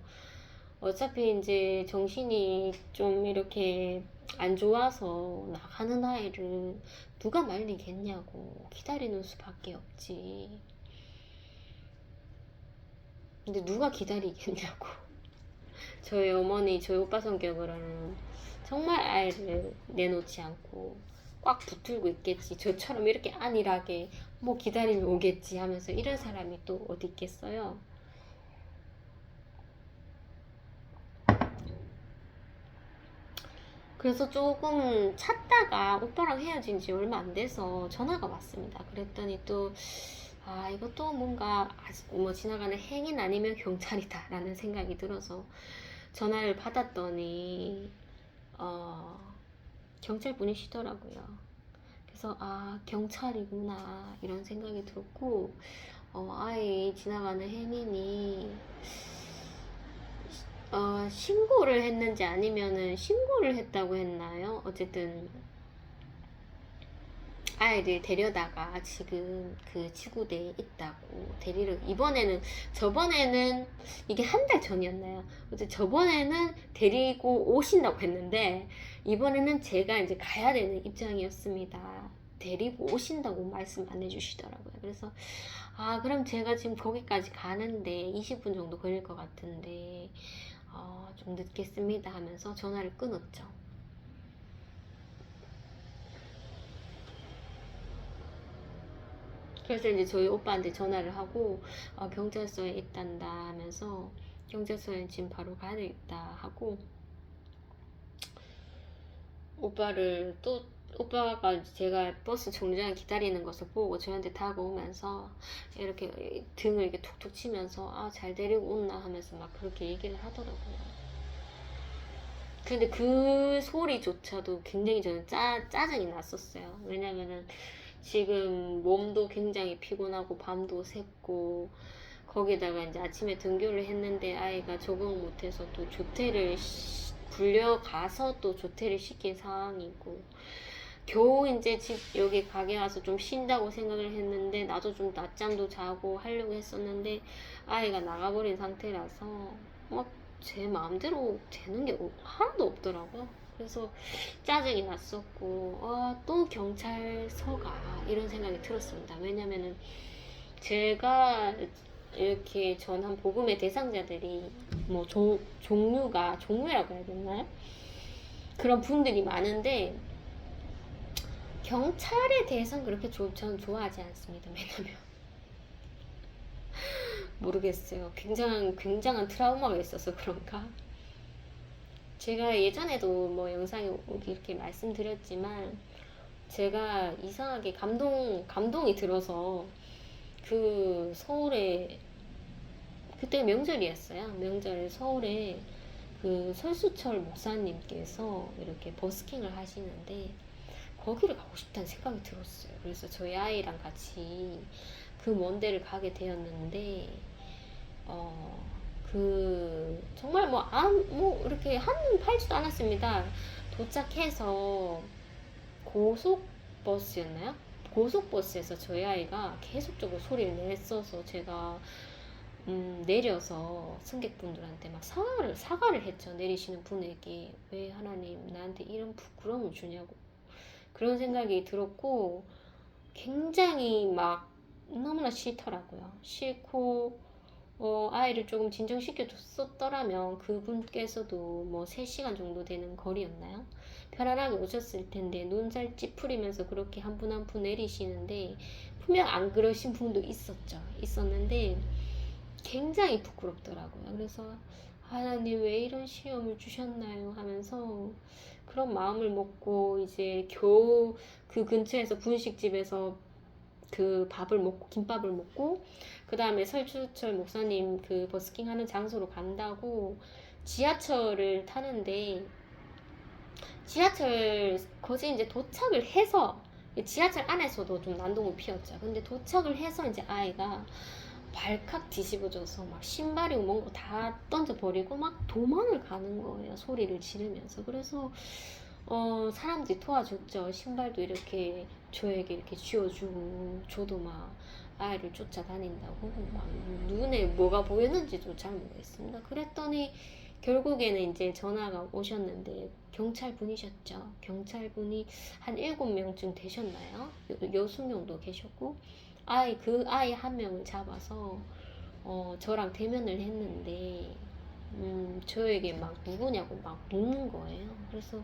어차피 이제 정신이 좀 이렇게 안 좋아서 나가는 아이를 누가 말리겠냐고. 기다리는 수밖에 없지. 근데 누가 기다리겠냐고. 저희 어머니, 저희 오빠 성격으로는 정말 아이를 내놓지 않고 꽉 붙들고 있겠지. 저처럼 이렇게 안일하게 뭐 기다리면 오겠지 하면서 이런 사람이 또 어디 있겠어요. 그래서 조금 찾다가 오빠랑 헤어진 지 얼마 안 돼서 전화가 왔습니다. 그랬더니 또 이것도 뭔가 뭐 지나가는 행인 아니면 경찰이다 라는 생각이 들어서 전화를 받았더니 경찰 분이시더라고요. 그래서 경찰이구나 이런 생각이 들었고, 아이 지나가는 행인이 신고를 했는지 아니면은 신고를 했다고 했나요? 어쨌든 아이를 데려다가 지금 그 지구대에 있다고 데리러, 저번에는 이게 한 달 전이었나요? 어제 저번에는 데리고 오신다고 했는데 이번에는 제가 이제 가야 되는 입장이었습니다. 데리고 오신다고 말씀 안 해주시더라고요. 그래서 그럼 제가 지금 거기까지 가는데 20분 정도 걸릴 것 같은데 좀 늦겠습니다 하면서 전화를 끊었죠. 그래서 이제 저희 오빠한테 전화를 하고 경찰서에 있단다 하면서 경찰서에 지금 바로 가야 되겠다 하고 오빠가 제가 버스 정류장에 기다리는 것을 보고 저한테 다가오면서 이렇게 등을 이렇게 툭툭 치면서 잘 데리고 온나 하면서 막 그렇게 얘기를 하더라고요. 근데 그 소리조차도 굉장히 저는 짜증이 났었어요. 왜냐면은 지금 몸도 굉장히 피곤하고 밤도 샜고 거기다가 이제 아침에 등교를 했는데 아이가 적응 못해서 또 조퇴를 불려가서 또 조퇴를 시킨 상황이고 겨우 이제 집 여기 가게 와서 좀 쉰다고 생각을 했는데 나도 좀 낮잠도 자고 하려고 했었는데 아이가 나가버린 상태라서 막 제 마음대로 되는 게 하나도 없더라고요. 그래서 짜증이 났었고 또 경찰서가 이런 생각이 들었습니다. 왜냐면은 제가 이렇게 전한 복음의 대상자들이 뭐 종류라고 해야 되나요? 그런 분들이 많은데 경찰에 대해서는 그렇게 저는 좋아하지 않습니다. 왜냐면 모르겠어요. 굉장한 트라우마가 있어서 그런가? 제가 예전에도 뭐 영상에 이렇게 말씀드렸지만 제가 이상하게 감동이 들어서 그 서울에 그때 명절이었어요. 명절에 서울에 그 설수철 목사님께서 이렇게 버스킹을 하시는데 거기를 가고 싶다는 생각이 들었어요. 그래서 저희 아이랑 같이 그 먼 데를 가게 되었는데 정말 뭐 이렇게 한눈 팔지도 않았습니다. 도착해서 고속버스였나요? 고속버스에서 저희 아이가 계속적으로 소리를 냈어서 제가 내려서 승객분들한테 막 사과를 했죠. 내리시는 분에게 왜 하나님 나한테 이런 부끄러움을 주냐고 그런 생각이 들었고 굉장히 막 너무나 싫더라고요. 싫고 아이를 조금 진정시켜 줬었더라면 그분께서도 뭐 3시간 정도 되는 거리였나요? 편안하게 오셨을 텐데 눈살 찌푸리면서 그렇게 한 분 한 분 내리시는데 분명 안 그러신 분도 있었는데 굉장히 부끄럽더라고요. 그래서 하나님 왜 이런 시험을 주셨나요? 하면서 그런 마음을 먹고 이제 겨우 그 근처에서 분식집에서 그 김밥을 먹고 그 다음에 설주철 목사님 그 버스킹 하는 장소로 간다고 지하철을 타는데 지하철 거기 이제 도착을 해서 지하철 안에서도 좀 난동을 피웠죠. 근데 도착을 해서 이제 아이가 발칵 뒤집어져서 막 신발이고 뭔가 다 던져버리고 막 도망을 가는 거예요. 소리를 지르면서. 그래서 사람들이 도와줬죠. 신발도 이렇게 저에게 이렇게 쥐어주고 저도 막 아이를 쫓아다닌다고 막 눈에 뭐가 보였는지도 잘 모르겠습니다. 그랬더니 결국에는 이제 전화가 오셨는데 경찰분이셨죠. 경찰분이 한 7명쯤 되셨나요? 여수명도 계셨고 그 아이 한 명을 잡아서 저랑 대면을 했는데 저에게 막 누구냐고 막 묻는 거예요. 그래서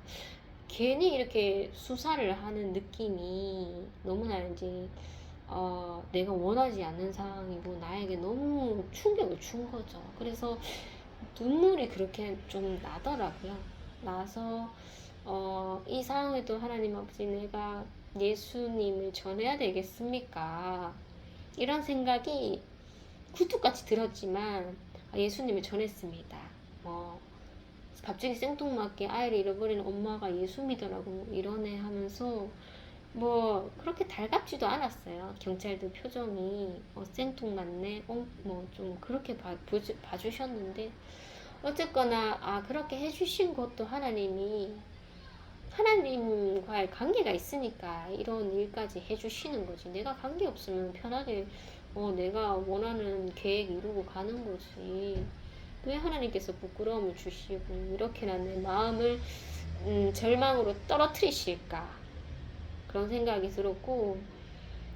괜히 이렇게 수사를 하는 느낌이 너무나 이제 내가 원하지 않는 상황이고 나에게 너무 충격을 준 거죠. 그래서 눈물이 그렇게 좀 나더라고요. 나서 이 상황에도 하나님 아버지 내가 예수님을 전해야 되겠습니까? 이런 생각이 굴뚝같이 들었지만 예수님을 전했습니다. 갑자기 생뚱맞게 아이를 잃어버린 엄마가 예수 믿으라고 이러네 하면서 뭐 그렇게 달갑지도 않았어요. 경찰들 표정이 생뚱맞네 뭐 좀 그렇게 봐주셨는데 어쨌거나 그렇게 해주신 것도 하나님이 하나님과의 관계가 있으니까 이런 일까지 해주시는 거지. 내가 관계 없으면 편하게 내가 원하는 계획 이루고 가는 거지. 왜 하나님께서 부끄러움을 주시고 이렇게나 내 마음을 절망으로 떨어뜨리실까? 그런 생각이 들었고,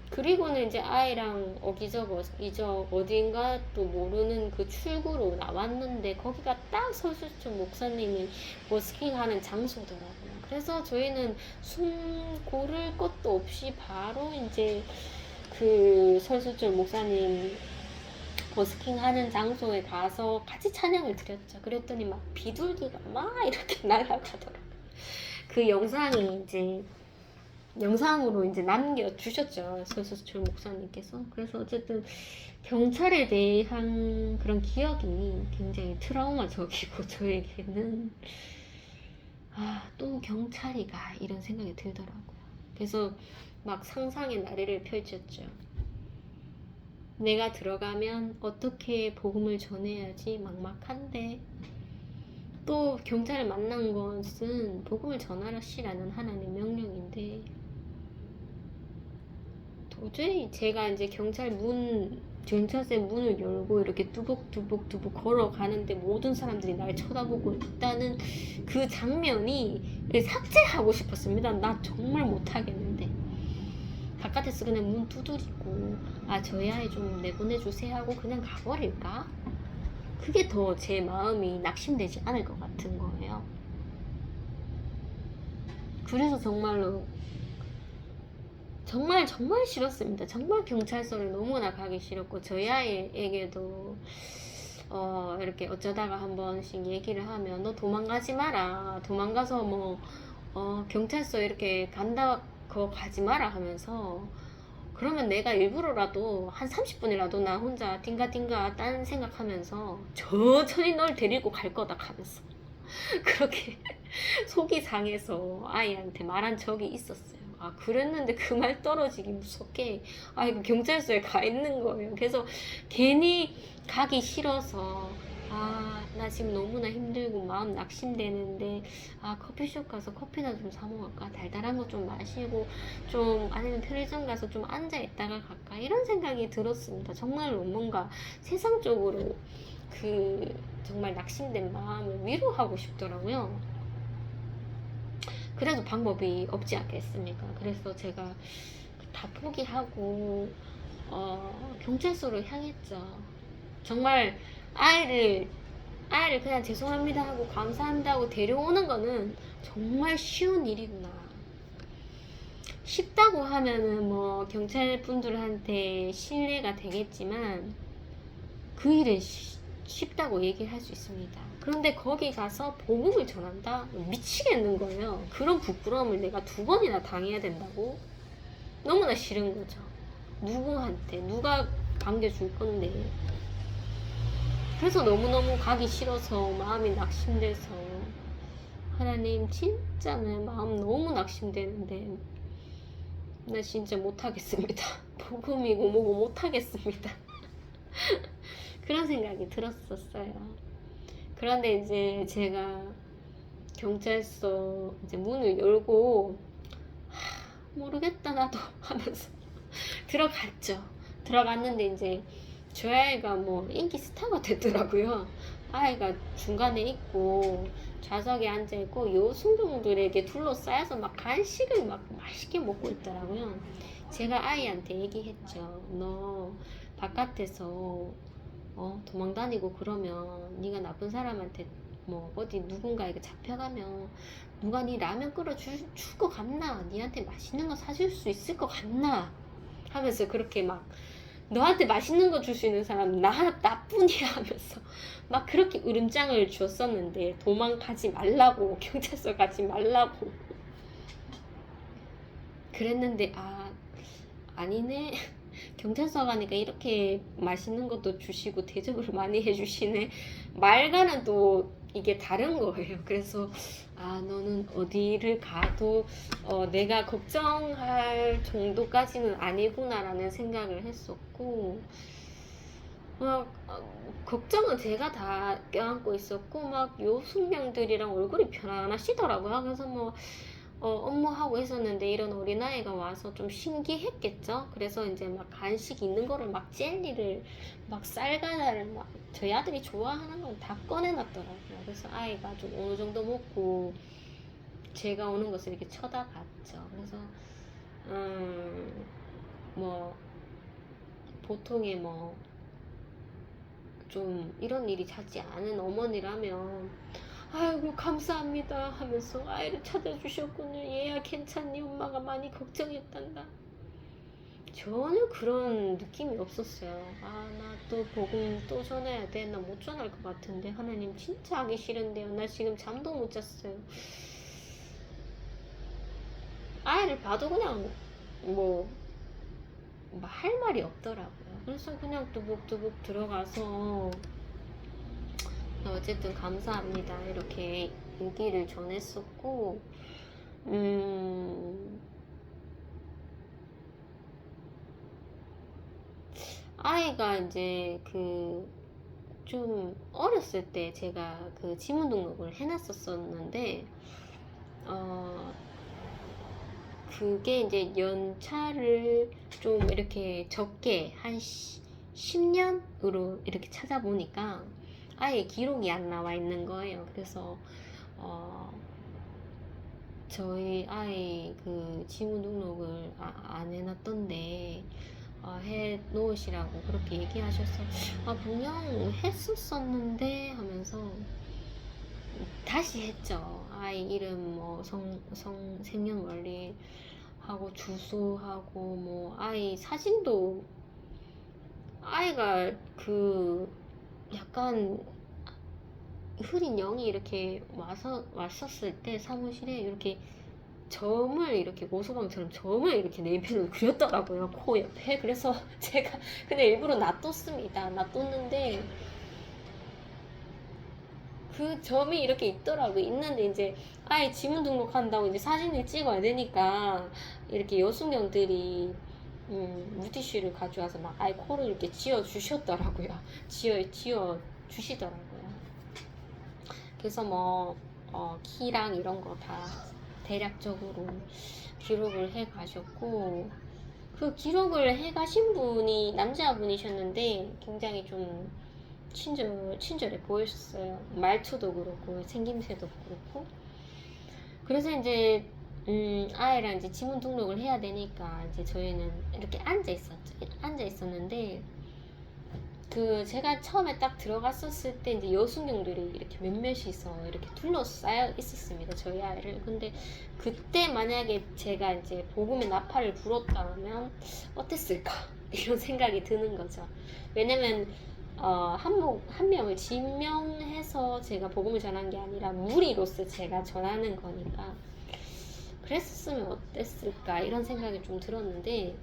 그리고는 이제 아이랑 어기저기저 어딘가 또 모르는 그 출구로 나왔는데 거기가 딱 설수촌 목사님이 버스킹하는 장소더라고요. 그래서 저희는 숨 고를 것도 없이 바로 이제 그 설수촌 목사님 버스킹하는 장소에 가서 같이 찬양을 드렸죠. 그랬더니 막 비둘기가 막 이렇게 날아가더라고요. 그 영상이 이제 영상으로 이제 남겨주셨죠. 설수철 목사님께서. 그래서 어쨌든 경찰에 대한 그런 기억이 굉장히 트라우마적이고 저에게는 또 경찰이가 이런 생각이 들더라고요. 그래서 막 상상의 나래를 펼쳤죠. 내가 들어가면 어떻게 복음을 전해야지 막막한데, 또 경찰을 만난 것은 복음을 전하시라는 하나님의 명령인데, 도저히 제가 이제 경찰서의 문을 열고 이렇게 뚜벅뚜벅 걸어가는데 모든 사람들이 날 쳐다보고 있다는 그 장면이 삭제하고 싶었습니다. 나 정말 못하겠는데. 바깥에서 그냥 문 두드리고 저희 아이 좀 내보내주세요 하고 그냥 가버릴까? 그게 더 제 마음이 낙심되지 않을 것 같은 거예요. 그래서 정말로 정말 싫었습니다. 정말 경찰서를 너무나 가기 싫었고, 저희 아이에게도 이렇게 어쩌다가 한 번씩 얘기를 하면 너 도망가지 마라, 도망가서 뭐 경찰서 이렇게 간다고 가지 마라 하면서, 그러면 내가 일부러라도 한 30분이라도 나 혼자 띵가띵가 딴 생각하면서 천천히 널 데리고 갈 거다 하면서 그렇게 속이 상해서 아이한테 말한 적이 있었어요. 그랬는데 그 말 떨어지기 무섭게 이거 경찰서에 가 있는 거예요. 그래서 괜히 가기 싫어서 나 지금 너무나 힘들고 마음 낙심되는데 커피숍 가서 커피나 좀 사 먹을까, 달달한 거 좀 마시고 좀, 아니면 편의점 가서 좀 앉아 있다가 갈까, 이런 생각이 들었습니다. 정말로 뭔가 세상적으로 그 정말 낙심된 마음을 위로하고 싶더라고요. 그래도 방법이 없지 않겠습니까? 그래서 제가 다 포기하고 경찰서로 향했죠. 정말 아이를 그냥 죄송합니다 하고 감사합니다 하고 데려오는 거는 정말 쉬운 일이구나. 쉽다고 하면은 뭐 경찰 분들한테 신뢰가 되겠지만 그 일은 쉽다고 얘기할 수 있습니다. 그런데 거기 가서 복음을 전한다? 미치겠는 거예요. 그런 부끄러움을 내가 2번이나 당해야 된다고? 너무나 싫은 거죠. 누구한테, 누가 반겨줄 건데. 그래서 너무너무 가기 싫어서 마음이 낙심돼서, 하나님 진짜 내 마음 너무 낙심되는데 나 진짜 못하겠습니다. 복음이고 뭐고 못하겠습니다. 그런 생각이 들었었어요. 그런데 이제 제가 경찰서 이제 문을 열고 모르겠다 나도 하면서 들어갔죠. 들어갔는데 이제 저희 아이가 뭐 인기 스타가 됐더라고요. 아이가 중간에 있고 좌석에 앉아있고 여성분들에게 둘러싸여서 막 간식을 막 맛있게 먹고 있더라고요. 제가 아이한테 얘기했죠. 너 바깥에서 도망다니고 그러면 네가 나쁜 사람한테 뭐 어디 누군가에게 잡혀가면 누가 네 라면 끓여줄 것 같나? 니한테 맛있는 거 사줄 수 있을 것 같나? 하면서 그렇게 막 너한테 맛있는 거 줄 수 있는 사람 나뿐이야 하면서 막 그렇게 으름장을 줬었는데, 도망가지 말라고, 경찰서 가지 말라고 그랬는데 아니네. 경찰서 가니까 이렇게 맛있는 것도 주시고 대접을 많이 해주시네. 말과는 또 이게 다른 거예요. 그래서 너는 어디를 가도 내가 걱정할 정도까지는 아니구나라는 생각을 했었고, 걱정은 제가 다 껴안고 있었고, 막 요숙명들이랑 얼굴이 편안하시더라고요. 그래서 뭐 업무하고 있었는데 이런 어린아이가 와서 좀 신기했겠죠. 그래서 이제 막 간식 있는 거를 막 젤리를 막 쌀과자를 막 저희 아들이 좋아하는 걸 다 꺼내놨더라고요. 그래서 아이가 좀 어느 정도 먹고 제가 오는 것을 이렇게 쳐다봤죠. 그래서 뭐 보통의 뭐 좀 이런 일이 잦지 않은 어머니라면 아이고 감사합니다 하면서 아이를 찾아주셨군요. 얘야 괜찮니? 엄마가 많이 걱정했단다. 전혀 그런 느낌이 없었어요. 아, 나 또 복음 또 전해야 돼. 나 못 전할 것 같은데. 하나님 진짜 하기 싫은데요. 나 지금 잠도 못 잤어요. 아이를 봐도 그냥 뭐 할 말이 없더라고요. 그래서 그냥 뚜벅뚜벅 들어가서 어쨌든 감사합니다 이렇게 얘기를 전했었고, 아이가 이제 좀 어렸을 때 제가 그 지문 등록을 해놨었었는데, 그게 이제 연차를 좀 이렇게 적게 한 10년으로 이렇게 찾아보니까 아예 기록이 안 나와 있는 거예요. 그래서 저희 아이 그 지문 등록을 안 해놨던데 해 놓으시라고 그렇게 얘기하셔서 분명 했었었는데 하면서 다시 했죠. 아이 이름 뭐 생년월일 하고 주소하고 뭐 아이 사진도 아이가 약간 흐린 영이 이렇게 왔었을 때 사무실에 이렇게 점을 이렇게 모서방처럼 점을 이렇게 네임펜으로 그렸더라고요, 코 옆에. 그래서 제가 그냥 일부러 놔뒀습니다. 놔뒀는데 그 점이 이렇게 있더라고요. 있는데 이제 아예 지문 등록한다고 이제 사진을 찍어야 되니까 이렇게 여순경들이 물티슈를 가져와서 막 아이 코를 이렇게 지어 주셨더라고요. 지어 주시더라고요. 그래서 뭐 키랑 이런 거 다 대략적으로 기록을 해 가셨고, 그 기록을 해 가신 분이 남자분이셨는데 굉장히 좀 친절해 보였어요. 말투도 그렇고 생김새도 그렇고. 그래서 이제 아이랑 이제 지문 등록을 해야 되니까 이제 저희는 이렇게 앉아 있었는데, 제가 처음에 딱 들어갔었을 때 이제 여순경들이 이렇게 몇몇이서 이렇게 둘러싸여 있었습니다, 저희 아이를. 근데 그때 만약에 제가 이제 복음의 나팔을 불었다면 어땠을까 이런 생각이 드는 거죠. 왜냐면 한 명을 지명해서 제가 복음을 전한 게 아니라 무리로서 제가 전하는 거니까 그랬었으면 어땠을까 이런 생각이 좀 들었는데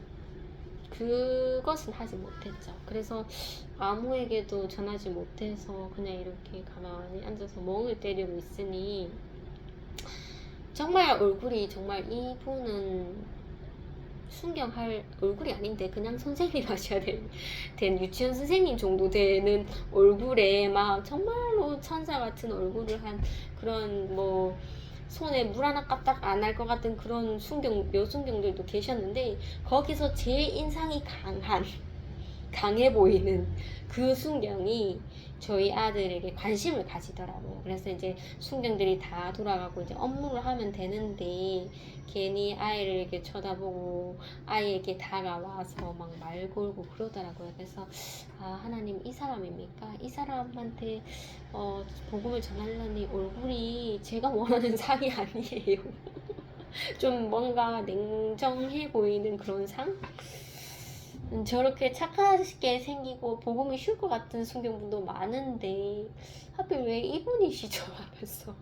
그것은 하지 못했죠. 그래서 아무에게도 전하지 못해서 그냥 이렇게 가만히 앉아서 멍을 때리고 있으니 정말 얼굴이 정말 이분은 순경할 얼굴이 아닌데 그냥 선생님 하셔야 된 유치원 선생님 정도 되는 얼굴에 막 정말로 천사 같은 얼굴을 한 그런 뭐 손에 물 하나 까딱 안 할 것 같은 그런 여순경들도 계셨는데, 거기서 제일 인상이 강해 보이는 그 순경이 저희 아들에게 관심을 가지더라고요. 그래서 이제 순경들이 다 돌아가고 이제 업무를 하면 되는데 괜히 아이를 이렇게 쳐다보고 아이에게 다가와서 막 말 걸고 그러더라고요. 그래서 하나님 이 사람입니까? 이 사람한테 복음을 전하려니 얼굴이 제가 원하는 상이 아니에요. 좀 뭔가 냉정해 보이는 그런 상? 저렇게 착하게 생기고 복음이 쉬울 것 같은 순경분도 많은데 하필 왜 이분이시죠? 하면서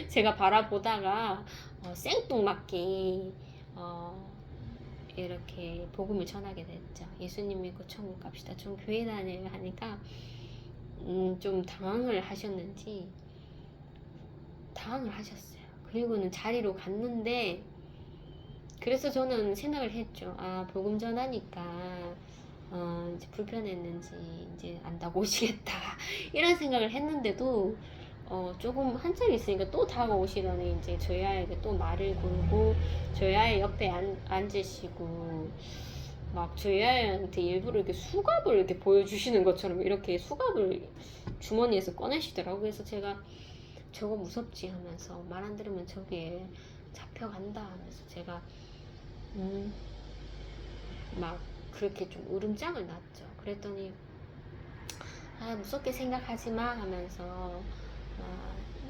제가 바라보다가 생뚱맞게 이렇게 복음을 전하게 됐죠. 예수님 믿고 천국 갑시다. 좀 교회 다녀요 하니까 좀 당황을 하셨는지 당황을 하셨어요. 그리고는 자리로 갔는데, 그래서 저는 생각을 했죠. 복음 전하니까 이제 불편했는지 이제 안 나고 오시겠다 이런 생각을 했는데도 조금 한참 있으니까 또 다가오시더니 이제 저희 아이에게 또 말을 걸고 저희 아이 옆에 앉으시고 막 저희 아이한테 일부러 이렇게 수갑을 이렇게 보여주시는 것처럼 이렇게 수갑을 주머니에서 꺼내시더라고요. 그래서 제가 저거 무섭지 하면서 말 안 들으면 저기에 잡혀간다 하면서 제가 막 그렇게 좀 으름장을 놨죠. 그랬더니 무섭게 생각하지 마 하면서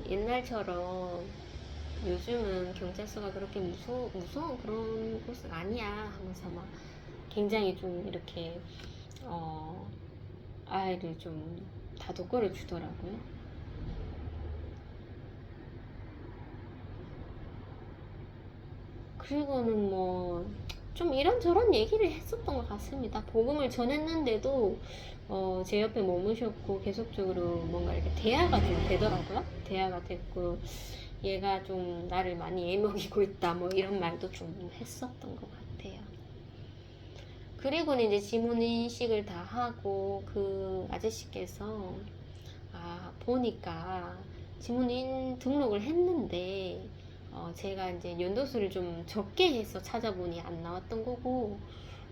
옛날처럼 요즘은 경찰서가 그렇게 무서운 그런 곳은 아니야 하면서 막 굉장히 좀 이렇게 아이를 좀 다독거려 주더라고요. 그리고는 뭐 좀 이런저런 얘기를 했었던 것 같습니다. 복음을 전했는데도 제 옆에 머무셨고 계속적으로 뭔가 이렇게 대화가 좀 되더라고요. 대화가 됐고 얘가 좀 나를 많이 애먹이고 있다 뭐 이런 말도 좀 했었던 것 같아요. 그리고는 이제 지문인식을 다 하고 그 아저씨께서 보니까 지문인 등록을 했는데 제가 이제 연도수를 좀 적게 해서 찾아보니 안 나왔던 거고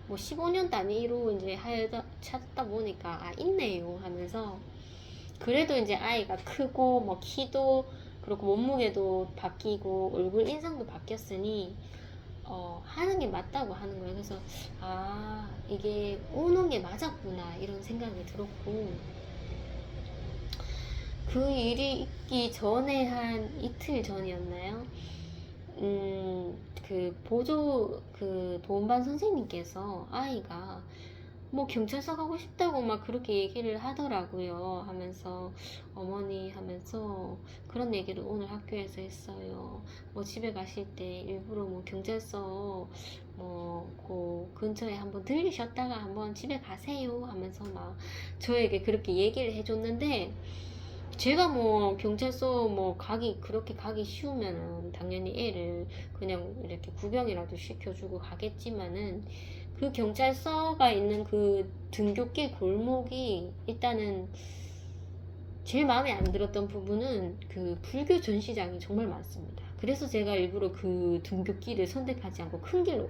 뭐 15년 단위로 이제 찾다 보니까 있네요 하면서 그래도 이제 아이가 크고 뭐 키도 그렇고 몸무게도 바뀌고 얼굴 인상도 바뀌었으니 하는 게 맞다고 하는 거예요. 그래서 이게 오는 게 맞았구나 이런 생각이 들었고 그 일이 있기 전에 한 이틀 전이었나요? 그 도움반 선생님께서 아이가 뭐 경찰서 가고 싶다고 막 그렇게 얘기를 하더라고요. 하면서 어머니 하면서 그런 얘기를 오늘 학교에서 했어요. 뭐 집에 가실 때 일부러 뭐 경찰서 그 근처에 한번 들리셨다가 한번 집에 가세요 하면서 막 저에게 그렇게 얘기를 해줬는데 제가 뭐 경찰서 그렇게 가기 쉬우면은 당연히 애를 그냥 이렇게 구경이라도 시켜주고 가겠지만은 그 경찰서가 있는 그 등굣길 골목이 일단은 제일 마음에 안 들었던 부분은 그 불교 전시장이 정말 많습니다. 그래서 제가 일부러 그 등굣길을 선택하지 않고 큰 길로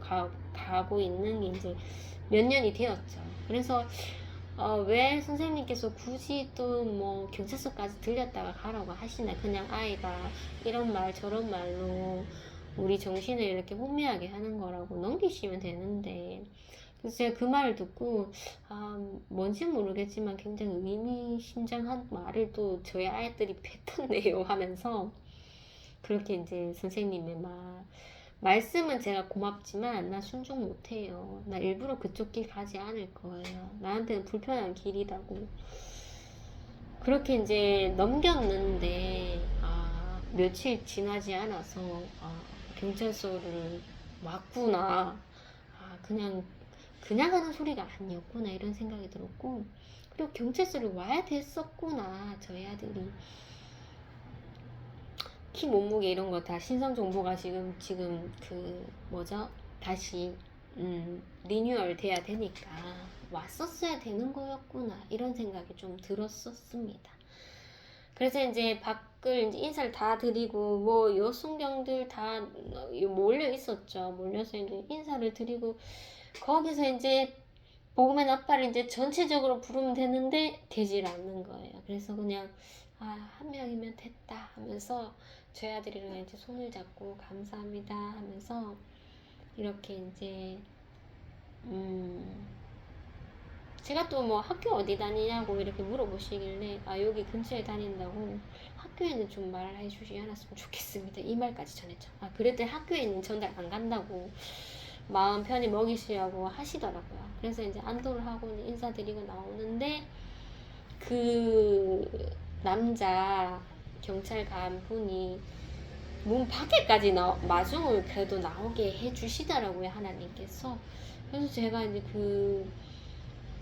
가고 있는 게 이제 몇 년이 되었죠. 그래서 왜 선생님께서 굳이 또 뭐 경찰서까지 들렸다가 가라고 하시나 그냥 아이가 이런 말 저런 말로 우리 정신을 이렇게 혼미하게 하는 거라고 넘기시면 되는데 그래서 제가 그 말을 듣고 뭔지 모르겠지만 굉장히 의미심장한 말을 또 저희 아이들이 뱉었네요 하면서 그렇게 이제 선생님의 말씀은 제가 고맙지만 나 순종 못해요. 나 일부러 그쪽 길 가지 않을 거예요. 나한테는 불편한 길이라고. 그렇게 이제 넘겼는데 며칠 지나지 않아서 경찰서를 왔구나. 그냥 하는 소리가 아니었구나 이런 생각이 들었고 그리고 경찰서를 와야 됐었구나 저희 아들이 키 몸무게 이런 거 다 신상 정보가 지금 다시 리뉴얼 돼야 되니까 왔었어야 되는 거였구나 이런 생각이 좀 들었었습니다. 그래서 이제 밖을 이제 인사를 다 드리고 뭐 여순경들 다 몰려 있었죠. 몰려서 이제 인사를 드리고 거기서 이제 복음의 아빠를 이제 전체적으로 부르면 되는데 되질 않는 거예요. 그래서 그냥 한 명이면 됐다 하면서 저희 아들이랑 이제 손을 잡고 감사합니다 하면서 이렇게 이제 제가 또 뭐 학교 어디 다니냐고 이렇게 물어보시길래 여기 근처에 다닌다고 학교에는 좀 말해 주지 않았으면 좋겠습니다 이 말까지 전했죠. 그랬더니 학교에는 전달 안 간다고 마음 편히 먹이시라고 하시더라고요. 그래서 이제 안도를 하고 인사드리고 나오는데 그 남자 경찰관 분이 문 밖에까지 마중을 그래도 나오게 해주시더라고요 하나님께서. 그래서 제가 이제 그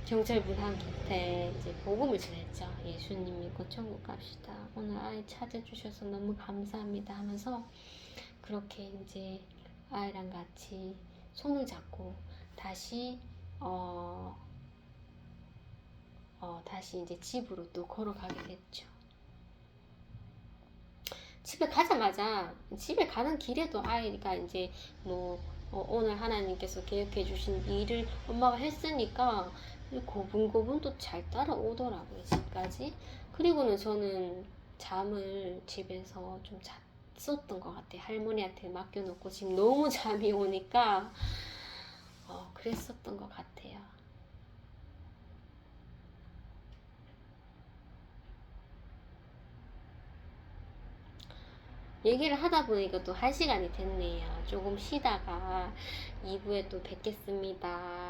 경찰분한테 이제 복음을 전했죠. 예수님 믿고 천국 갑시다. 오늘 아이 찾아주셔서 너무 감사합니다 하면서 그렇게 이제 아이랑 같이 손을 잡고 다시 다시 이제 집으로 또 걸어가게 됐죠. 집에 가자마자 집에 가는 길에도 아이가 이제 뭐 오늘 하나님께서 계획해 주신 일을 엄마가 했으니까 고분고분 또 잘 따라오더라고요, 집까지. 그리고는 저는 잠을 집에서 좀 잤었던 것 같아요. 할머니한테 맡겨놓고 지금 너무 잠이 오니까 그랬었던 것 같아요. 얘기를 하다 보니까 또 1시간이 됐네요. 조금 쉬다가 2부에 또 뵙겠습니다.